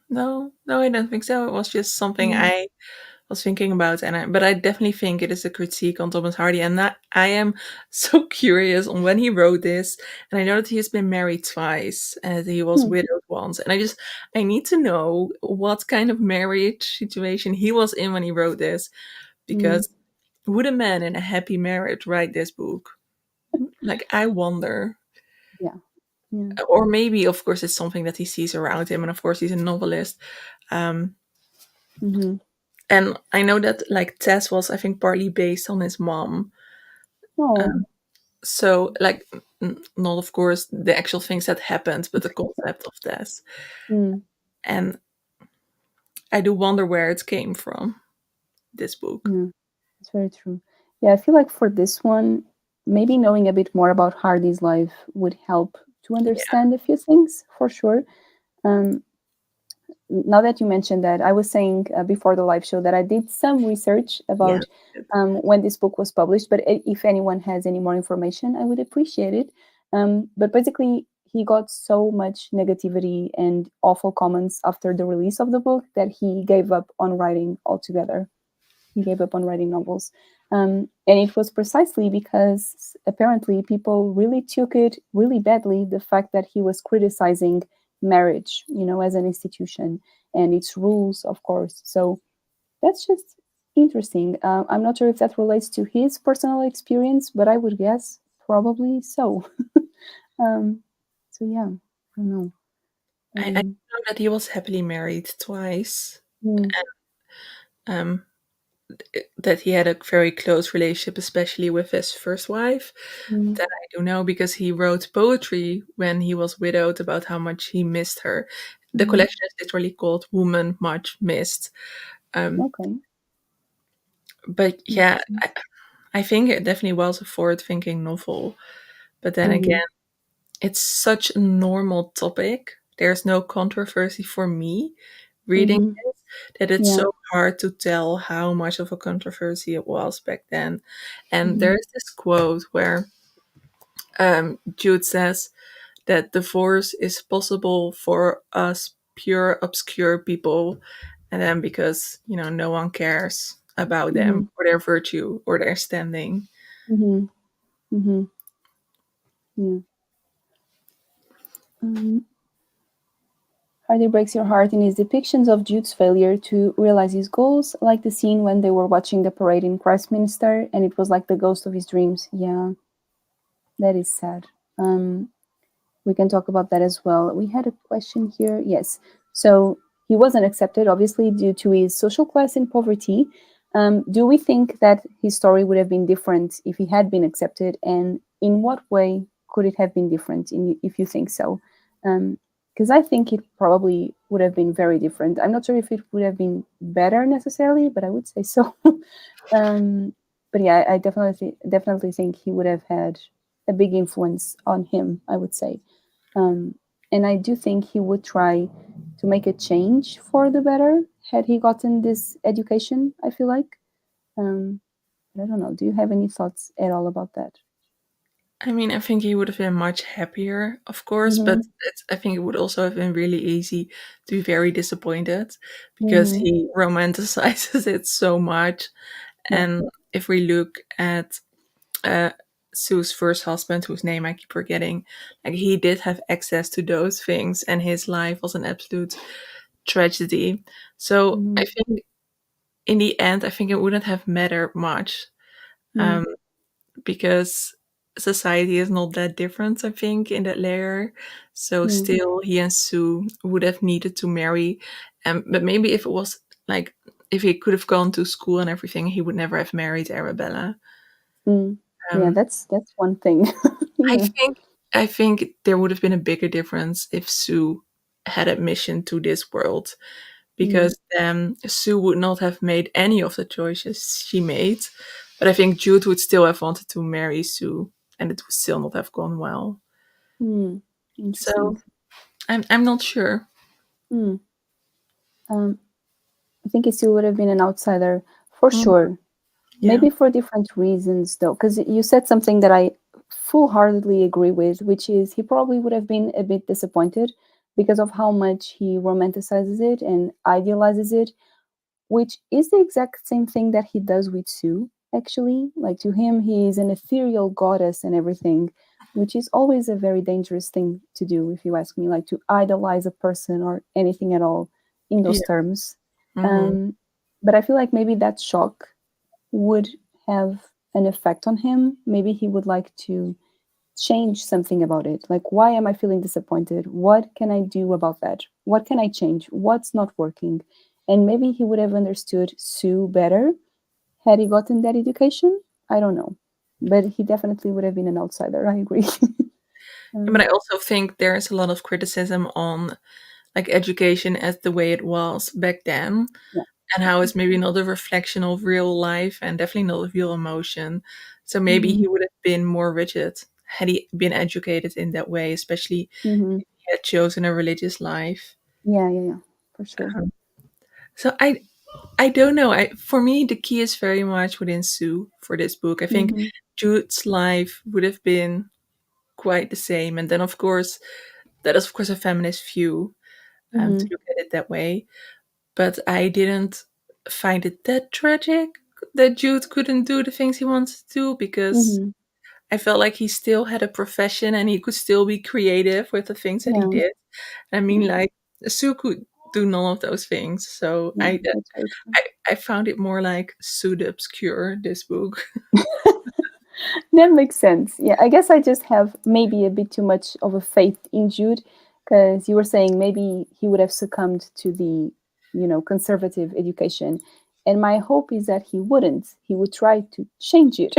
No, no, I don't think so. It was just something Mm. I was thinking about, but I definitely think it is a critique on Thomas Hardy, and that I am so curious on when he wrote this. And I know that he has been married twice, and that he was Hmm. widowed once, and I need to know what kind of marriage situation he was in when he wrote this, Mm. because would a man in a happy marriage write this book? Like, I wonder. Yeah. Yeah. Or maybe, of course, it's something that he sees around him, and of course, he's a novelist. Um, Mm-hmm. and I know that like Tess was, I think, partly based on his mom. Oh. Um, so, like, not of course the actual things that happened, but the concept of Tess. Mm. And I do wonder where it came from. This book. Yeah. It's very true. Yeah, I feel like for this one, maybe knowing a bit more about Hardy's life would help to Yeah. understand a few things for sure. Um, Now that you mentioned that, I was saying before the live show that I did some research Yeah. about when this book was published, but if anyone has any more information, I would appreciate it. But basically, he got so much negativity and awful comments after the release of the book that he gave up on writing altogether. He gave up on writing novels. And it was precisely because apparently people really took it really badly, the fact that he was criticizing marriage, as an institution and its rules, of course. So that's just interesting. I'm not sure if that relates to his personal experience, but I would guess probably so. um, so yeah, I don't know. I know that he was happily married twice. Mm, Um, that he had a very close relationship, especially with his first wife. mm, That I do know because he wrote poetry when he was widowed about how much he missed her. The mm, collection is literally called "Woman Much Missed." Um, okay, but yeah, interesting. I think it definitely was a forward-thinking novel. But then Mm-hmm, again, it's such a normal topic. There's no controversy for me reading mm-hmm, it, that it's yeah. so hard to tell how much of a controversy it was back then. And Mm-hmm, there's this quote where Jude says that divorce is possible for us pure obscure people, and then because no one cares about mm-hmm, them or their virtue or their standing. mm-hmm, mm-hmm, yeah. Um, Hardy breaks your heart in his depictions of Jude's failure to realize his goals, like the scene when they were watching the parade in Christminster and it was like the ghost of his dreams. Yeah, that is sad. We can talk about that as well. We had a question here. Yes. So he wasn't accepted, obviously, due to his social class and poverty. Do we think that his story would have been different if he had been accepted? And in what way could it have been different, if you think so? Because I think it probably would have been very different. I'm not sure if it would have been better necessarily, but I would say so. um, but yeah, I definitely think he would have had a big influence on him, I would say. Um, and I do think he would try to make a change for the better had he gotten this education, I feel like. But I don't know. Do you have any thoughts at all about that? I mean, I think he would have been much happier, of course, but Mm-hmm. I think it would also have been really easy to be very disappointed because Mm-hmm. he romanticizes it so much. Yeah. And if we look at uh, Sue's first husband, whose name I keep forgetting, like he did have access to those things, and his life was an absolute tragedy. So I Mhm. think in the end, I think it wouldn't have mattered much, Mm. um, because society is not that different, I think, in that layer. So Mm. still, he and Sue would have needed to marry. But maybe if it was like, if he could have gone to school and everything, he would never have married Arabella. Mm. Yeah, Um, that's one thing. I Yeah. think I think there would have been a bigger difference if Sue had admission to this world, Mm. because then Sue would not have made any of the choices she made. But I think Jude would still have wanted to marry Sue, and it would still not have gone well. Mm. Interesting. So I'm not sure. Mm. Um, I think he still would have been an outsider for Mm, sure. yeah, Maybe for different reasons, though, because you said something that I full-heartedly agree with, which is he probably would have been a bit disappointed because of how much he romanticizes it and idealizes it, which is the exact same thing that he does with Sue, actually. Like to him, he is an ethereal goddess and everything, which is always a very dangerous thing to do, if you ask me, like to idolize a person or anything at all in those yeah. terms. Hmm. Um, but I feel like maybe that shock would have an effect on him. Maybe he would like to change something about it. Like, why am I feeling disappointed? What can I do about that? What can I change? What's not working? And maybe he would have understood Sue better had he gotten that education. I don't know. But he definitely would have been an outsider. I agree. But I um, also think there's a lot of criticism on like education as the way it was back then, yeah. and how it's maybe not a reflection of real life and definitely not real emotion. So maybe Hmm. he would have been more rigid had he been educated in that way, especially Hmm. if he had chosen a religious life. Yeah, yeah, yeah, for sure. Um, so I don't know. For me the key is very much within Sue for this book. I think Hmm. Jude's life would have been quite the same, and then of course that is of course a feminist view, to Hmm. look at it that way. But I didn't find it that tragic that Jude couldn't do the things he wanted to do, because Hmm. I felt like he still had a profession and he could still be creative with the things that he Yeah, did. I mean, yeah, like Sue could do none of those things. So yeah, that's very true. I found it more like Sue the Obscure, this book. That makes sense. Yeah, I guess I just have maybe a bit too much of a faith in Jude because you were saying maybe he would have succumbed to the, conservative education. And my hope is that he wouldn't. He would try to change it,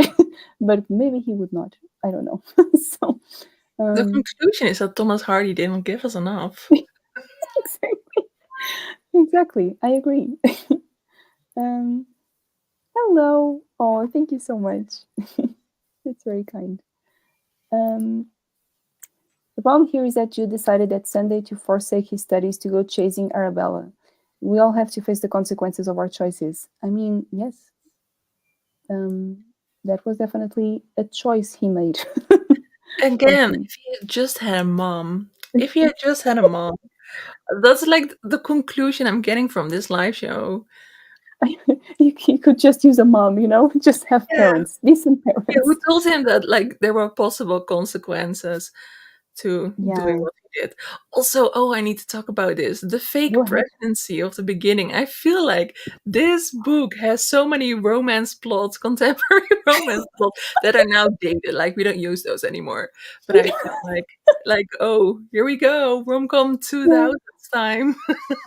but maybe he would not. I don't know. So, The um, conclusion is that Thomas Hardy didn't give us enough. exactly. Exactly. I agree. um, Hello. Oh, thank you so much. It's very kind. Um, The problem here is that Jude decided that Sunday to forsake his studies to go chasing Arabella. We all have to face the consequences of our choices. I mean, yes, um, that was definitely a choice he made. I Again, think if he had just had a mom, if he had just had a mom, that's like the conclusion I'm getting from this live show. he could just use a mom, just have Yeah. parents, decent Yeah, who parents. told him that like there were possible consequences to doing Yeah, what he did. Also, oh, I need to talk about this. The go fake ahead. pregnancy of the beginning. I feel like this book has so many romance plots, contemporary romance plots that are now dated. Like we don't use those anymore. But I felt like oh, here we go, rom-com Yeah, 2000s time.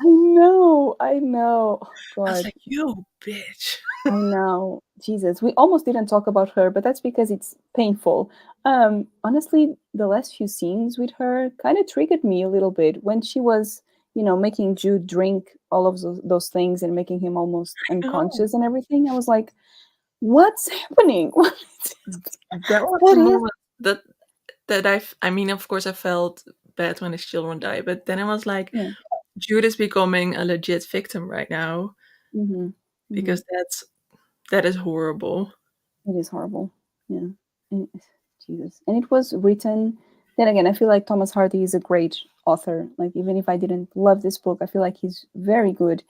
I know, I know. Oh, I was God. like, you bitch. I know. Jesus, we almost didn't talk about her, but that's because it's painful. Honestly, the last few scenes with her kind of triggered me a little bit when she was, making Jude drink all of those things and making him almost No, unconscious and everything. I was like, what's happening? that was the What is? moment that I mean, of course, I felt bad when his children died, but then I was like, Yeah. Jude is becoming a legit victim right now, Hmm. Hmm. because that is horrible. It is horrible. Yeah. And, Jesus. And it was written. Then again, I feel like Thomas Hardy is a great author. Like even if I didn't love this book, I feel like he's very good.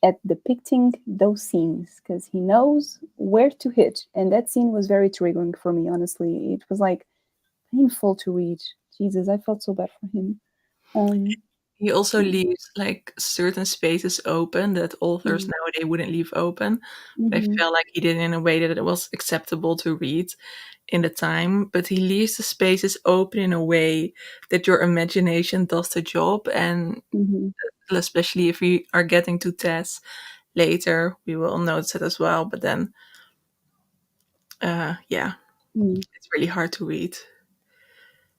at depicting those scenes because he knows where to hit. And that scene was very triggering for me, honestly. It was like painful to read. Jesus, I felt so bad for him. Um, He also leaves like certain spaces open that authors mm, nowadays wouldn't leave open. But I mhm, felt like he did it in a way that it was acceptable to read in the time. But he leaves the spaces open in a way that your imagination does the job. And mhm, especially if we are getting to Tess later, we will notice it as well. But then, yeah, mm, it's really hard to read.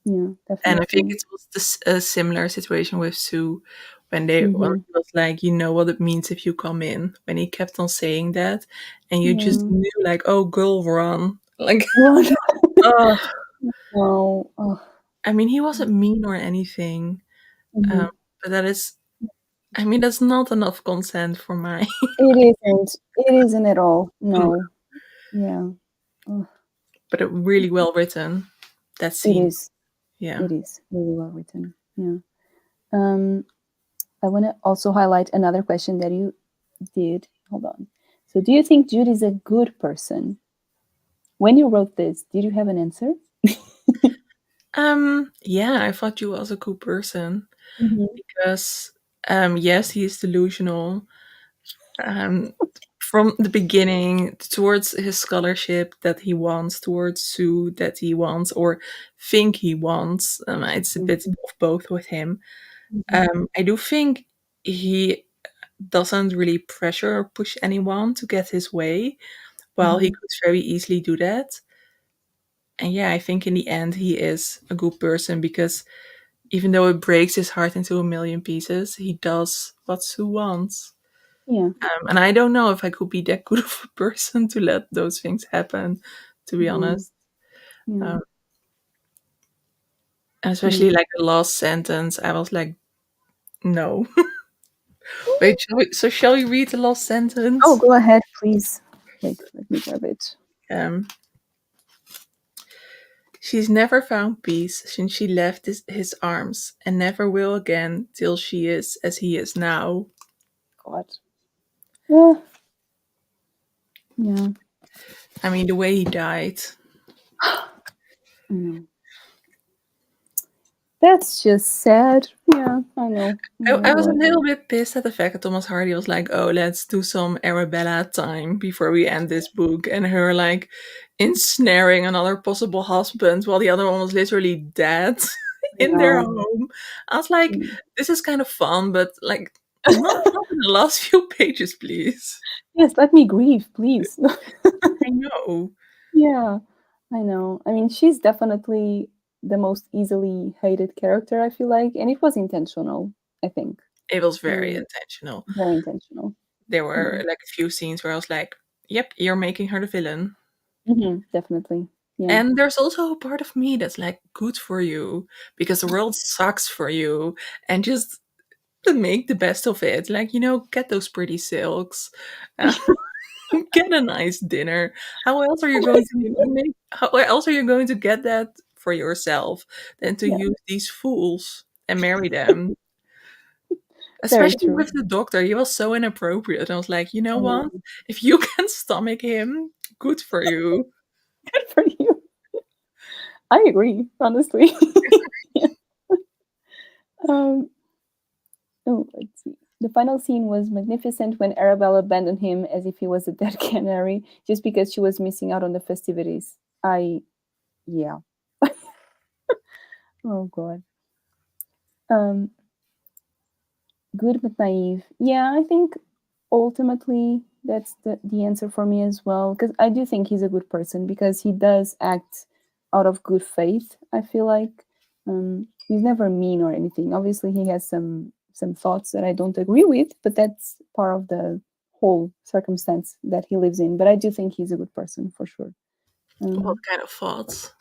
yeah, And I think definitely. it was a similar situation with Sue when Mhm, he was like, you know what it means if you come in. When he kept on saying that, and you just yeah. knew like, oh, girl, run. Like, What? oh, No. Oh. I mean, he wasn't mean or anything, um, Mhm. but that is, I mean, that's not enough consent for my. It isn't. It isn't at all. No. Yeah. Oh, But it really well written. That it scene, is. yeah. It is really well written. Yeah. Um, I want to also highlight another question that you did. Hold on. So, do you think Jude is a good person? When you wrote this, did you have an answer? Yeah, I thought you was a cool person Mhm, because, yes, he is delusional, um, from the beginning towards his scholarship that he wants, towards Sue that he wants or think he wants. It's a bit mhm, of both with him. mhm, I do think he doesn't really pressure or push anyone to get his way, while he mhm. could very easily do that. And yeah, I think in the end he is a good person because even though it breaks his heart into a million pieces, he does what Sue wants. Yeah. And I don't know if I could be that good of a person to let those things happen, to be Mhm. honest. Yeah. Um, and Yeah. especially like the last sentence, I was like, no. Wait, shall we read the last Oh, sentence? go ahead, please. Wait, let me grab it. Um, she's never found peace since she left his arms, and never will again till she is as he is now. God. Yeah. Yeah. I mean, the way he died. I know. That's just sad. Yeah, I know. Oh my I was a God. little bit pissed at the fact that Thomas Hardy was like, "Oh, let's do some Arabella time before we end this book," and her like ensnaring another possible husband while the other one was literally dead I in their know. home. I was like, Mm. "This is kind of fun, but like not in the last few pages, please." Yes, let me grieve, please. I know Yeah, I know. I mean, she's definitely the most easily hated character, I feel like, and it was intentional, I think. it was very Um, intentional. very intentional. There were Yeah. like a few scenes where I was like, "Yep, you're making her the villain." Definitely. Yeah. And there's also a part of me that's like, good for you, because the world sucks for you, and just to make the best of it. Like, get those pretty silks, uh, get a nice dinner. How else are you going to make? How else are you going to get that for yourself than to Yeah, use these fools and marry them? very Especially true. with the doctor, he was so inappropriate. I was like, you know I what? know. If you can stomach him, good for you. Good for you. I agree, honestly. Yeah. Um, oh, let's see. The final scene was magnificent when Arabella abandoned him as if he was a dead canary just because she was missing out on the festivities. Yeah. Oh, God. Um, Good but naive. Yeah, I think ultimately that's the answer for me as well. Because I do think he's a good person because he does act out of good faith. I feel like he's never mean or anything. Obviously, he has some thoughts that I don't agree with, but that's part of the whole circumstance that he lives in. But I do think he's a good person for sure. What Um, kind of thoughts?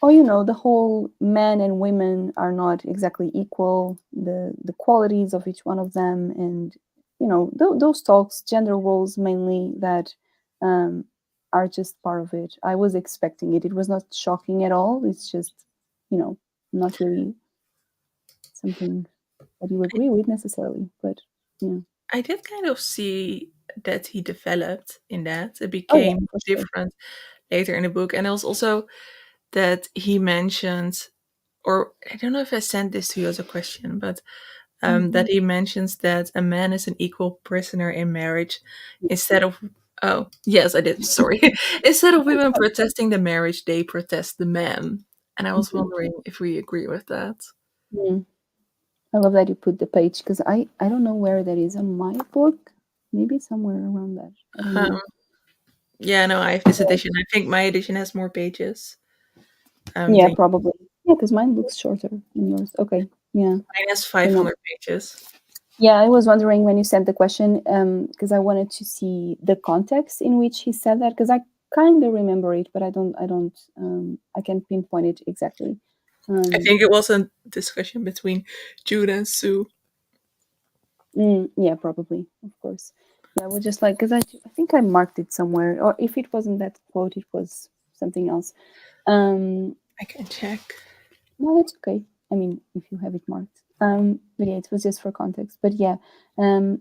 or the whole men and women are not exactly equal, the qualities of each one of them, and those talks, gender roles mainly, that um, are just part of it. I was expecting it. It was not shocking at all. It's just not really something that you agree with necessarily, but yeah. I did kind of see that he developed in that. It Oh yeah, became for sure. different later in the book. And it was also that he mentioned, or I don't know if I sent this to you as a question, but that he mentions that a man is an equal prisoner in marriage instead of, oh, yes, I did, sorry. Instead of women protesting the marriage, they protest the man. And I was wondering if we agree with that. Mm. I love that you put the page because I don't know where that is on my book. Maybe somewhere around that. I don't Um, know. yeah, no, I have this edition. I think my edition has more pages. Yeah, Than probably. Yeah, because mine looks shorter than yours. Okay. Yeah. mine has I know. 500 pages. Yeah, I was wondering when you sent the question, because I wanted to see the context in which he said that, because I kind of remember it, but I can't pinpoint it exactly. I think it was a discussion between Jude and Sue. Yeah, probably, of course. Yeah, I was just like, because I think I marked it somewhere, or if it wasn't that quote, it was something else. I can check. No, that's okay. I mean, if you have it marked. But yeah, it was just for context. But yeah,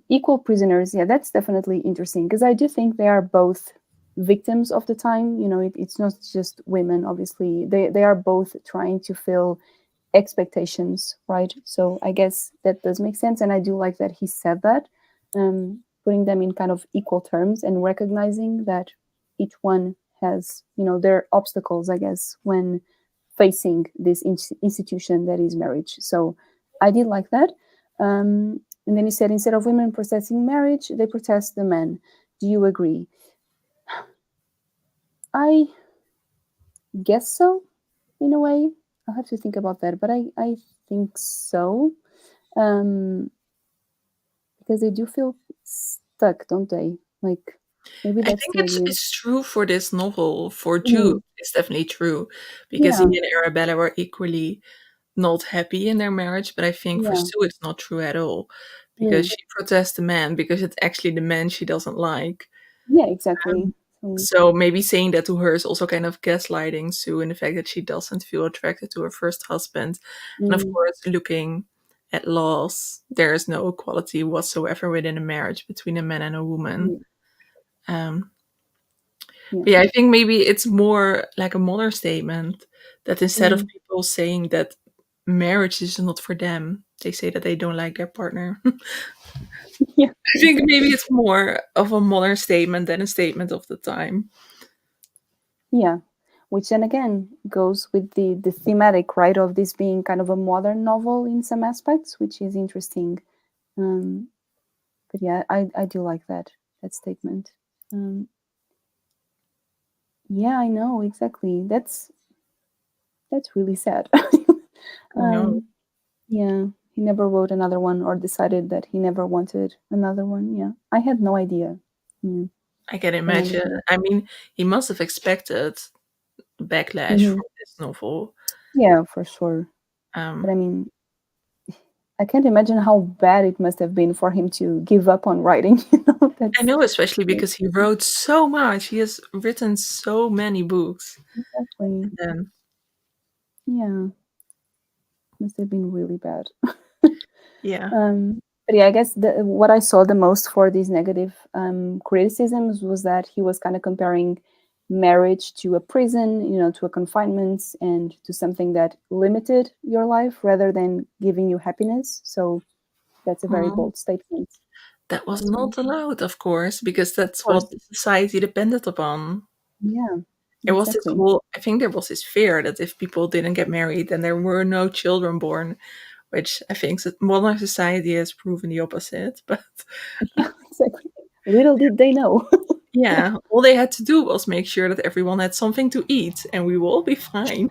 equal prisoners. Yeah, that's definitely interesting because I do think they are both victims of the time. You know, it's not just women. Obviously, they are both trying to fill expectations, right? So I guess that does make sense, and I do like that he said that, putting them in kind of equal terms and recognizing that each one has, their obstacles. I guess when facing this institution that is marriage. So I did like that. And then he said, instead of women protesting marriage, they protest the men. Do you agree? I guess so, in a way. I'll have to think about that, but I think so. Um, because they do feel stuck, don't they? Like, maybe I that's think the idea. it's true for this novel. For Jude, Mm, it's definitely true because he yeah, and Arabella were equally not happy in their marriage. But I think for yeah, Sue, it's not true at all because mm, she protests the man because it's actually the man she doesn't like. yeah, exactly. Um, So, so maybe saying that to her is also kind of gaslighting Sue in the fact that she doesn't feel attracted to her first husband. And of mm, course, looking at laws, there is no equality whatsoever within a marriage between a man and a woman. mm, Um, yeah, but yeah, I think maybe it's more like a modern statement that instead of mm, people saying that marriage is not for them, they say that they don't like their partner. I yeah, think maybe exactly. it's more of a modern statement than a statement of the time. Yeah, which then again goes with the thematic, right, of this being kind of a modern novel in some aspects, which is interesting. Um, but yeah, I do like that statement. Um, yeah, I know exactly. That's really sad. I know. um, yeah, he never wrote another one or decided that he never wanted another one. Yeah, I had no idea. Yeah, I can don't imagine. understand. I mean, he must have expected backlash Hmm. from this novel. Yeah, for sure. But I Um, mean, I can't imagine how bad it must have been for him to give up on writing. I That's know, especially because he wrote so much. He has written so many books. exactly. And then, Yeah, must have been really bad. yeah. But yeah, I guess what I saw the most for these negative criticisms was that he was kind of comparing marriage to a prison, to a confinement and to something that limited your life rather than giving you happiness. So that's a very Hmm. bold statement. That was So, not allowed, of course, because of that's course, what the society depended upon. yeah, It was this exactly. whole, I think there was this fear that if people didn't get married, then there were no children born, which I think modern society has proven the opposite. But Yeah, exactly. Little did they know. yeah, all they had to do was make sure that everyone had something to eat, and we will all be fine,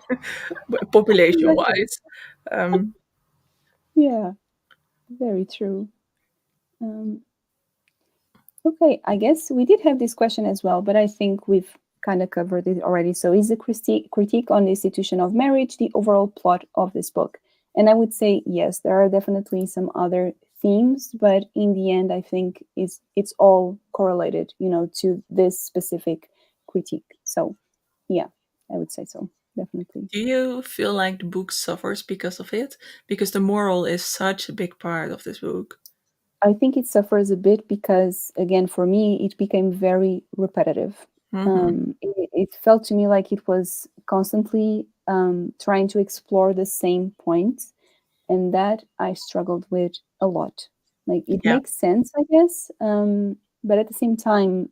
population Exactly. wise. Um, Yeah, very true. Um, okay, I guess we did have this question as well, but I think we've kind of covered it already. So, is the critique on the institution of marriage the overall plot of this book? And I would say yes, there are definitely some other themes, but in the end, I think it's all correlated, to this specific critique. So, yeah, I would say so, definitely. do you feel like the book suffers because of it? Because the moral is such a big part of this book. I think it suffers a bit because, again, for me, it became very repetitive. It felt to me like it was constantly trying to explore the same point, and that I struggled with a lot. Like, it Yeah. makes sense, I guess, but at the same time,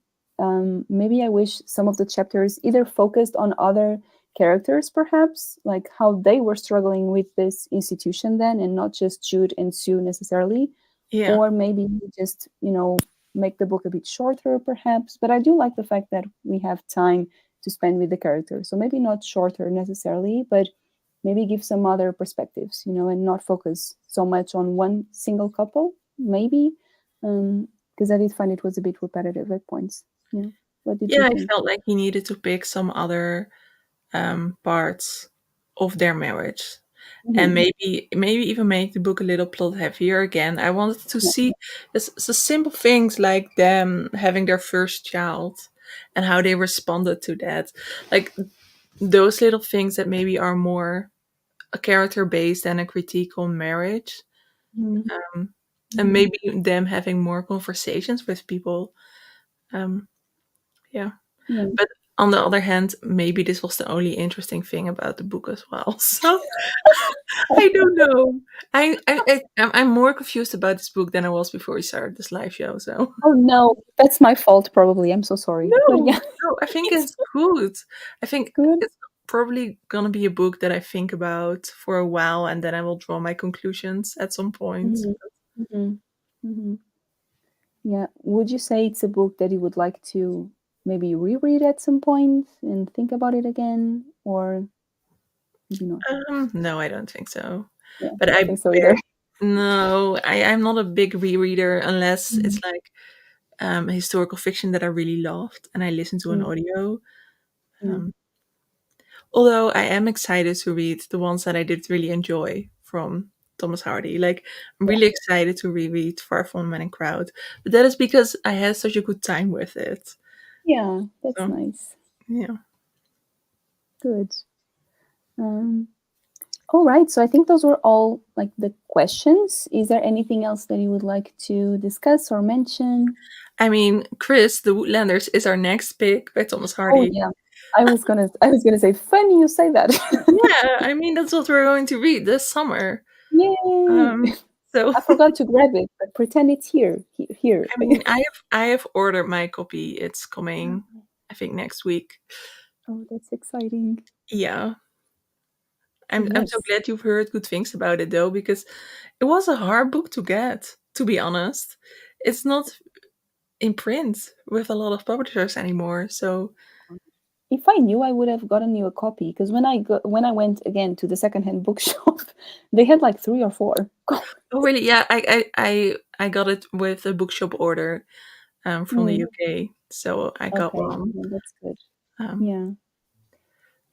maybe I wish some of the chapters either focused on other characters, perhaps, like how they were struggling with this institution then, and not just Jude and Sue necessarily, Yeah. or maybe just, make the book a bit shorter, perhaps. But I do like the fact that we have time to spend with the characters, so maybe not shorter necessarily, but maybe give some other perspectives, and not focus so much on one single couple, maybe, because I did find it was a bit repetitive at points. Yeah. What did you Yeah, I think? felt like he needed to pick some other parts of their marriage. And Mhm. maybe even make the book a little plot heavier again. I wanted to Yeah. see the simple things like them having their first child and how they responded to that. Like those little things that maybe are more a character based than a critique on marriage. Mhm. Um, and Mhm. maybe them having more conversations with people. Um, yeah. Yeah. But on the other hand, maybe this was the only interesting thing about the book as well. So I don't know. I'm more confused about this book than I was before we started this live show. So Oh no, that's my fault probably. I'm so sorry. But no, yeah, no, I think it's it's good. I think good. it's probably gonna be a book that I think about for a while, and then I will draw my conclusions at some point. Mhm. Mhm. Mhm. Yeah. Would you say it's a book that you would like to maybe reread at some point and think about it again, or maybe not? No, I don't think so. Yeah, But I don't think so either. no, I'm not a big rereader unless it's Mhm. like historical fiction that I really loved and I listened to an Mm. audio. Mm. Um, Although I am excited to read the ones that I did really enjoy from Thomas Hardy. Like I'm Yeah. really excited to reread Far From the Main Crowd, but that is because I had such a good time with it. Yeah, that's So nice. yeah. Good. Um, all right. So I think those were all like the questions. Is there anything else that you would like to discuss or mention? I mean, Chris, The Woodlanders is our next pick by Thomas Oh Hardy. yeah. I was gonna say, funny you say that. Yeah, I mean that's what we're going to read this summer. Yay! So I forgot to grab it, but pretend it's here. Here. I mean, I have ordered my copy. It's coming, I think, next week. Oh, that's exciting. Yeah, So I'm so yes. glad you've heard good things about it though, because it was a hard book to get. To be honest, it's not in print with a lot of publishers anymore. So If I knew, I would have gotten you a copy, because when I went again to the secondhand bookshop, they had like three or four. oh really? Yeah, I got it with a bookshop order from the Hmm. UK, so I got Okay, one. well, that's good. Um, Yeah.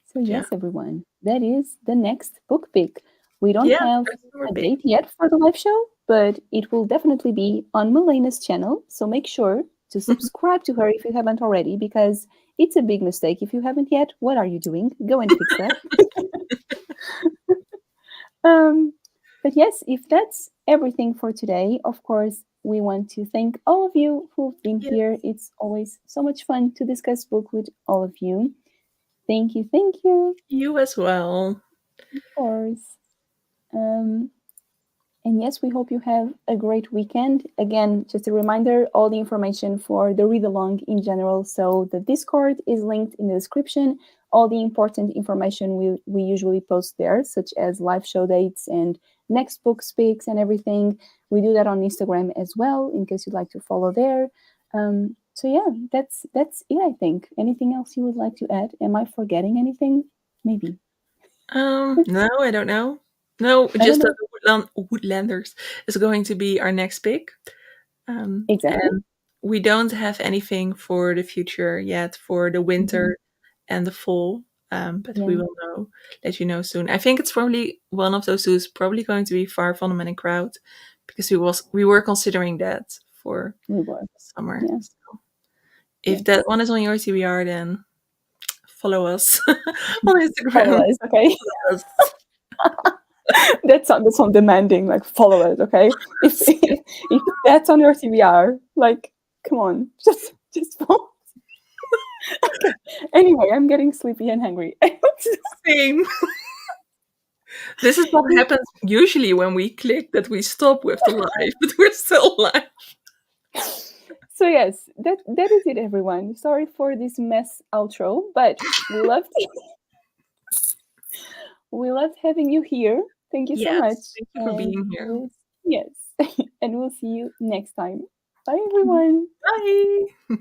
So but yeah, yes, everyone, that is the next book pick. We don't yeah, have that's our a pick. date yet for the live show, but it will definitely be on Melena's channel. So make sure to subscribe to her if you haven't already, because it's a big mistake. If you haven't yet, what are you doing? Go and fix that. Um, but yes, if that's everything for today, of course, we want to thank all of you who've been Yeah, here. It's always so much fun to discuss book with all of you. Thank you, you as well. of course. Um, and yes, we hope you have a great weekend. Again, just a reminder, all the information for the read along in general. So the Discord is linked in the description. All the important information we usually post there, such as live show dates and next book speaks and everything. We do that on Instagram as well, in case you'd like to follow there. So yeah, that's it, I think. Anything else you would like to add? Am I forgetting anything? Maybe. No, I don't know. No, I don't just that know. the Woodlanders is going to be our next pick. Exactly. And we don't have anything for the future yet for the Mhm. winter and the fall. But we Yeah, will let you know soon. I think it's probably one of those who's probably going to be Far from the Main Crowd because we were considering that for we were. summer. Yeah. So if that Yes. one is on your TBR, then follow us on Follow Instagram. us, okay? Follow us. That's on demanding. Like, follow us, okay? If That's on your TBR. Like, come on, just vote. Okay. Anyway, I'm getting sleepy and hungry. Same. This is what happens usually when we click that we stop with the live, but we're still live. So yes, that is it, everyone. Sorry for this mess outro, but we loved we loved having you here. Thank you so Yes, much. thank you for being here. Yes, and we'll see you next time. Bye, everyone. Bye.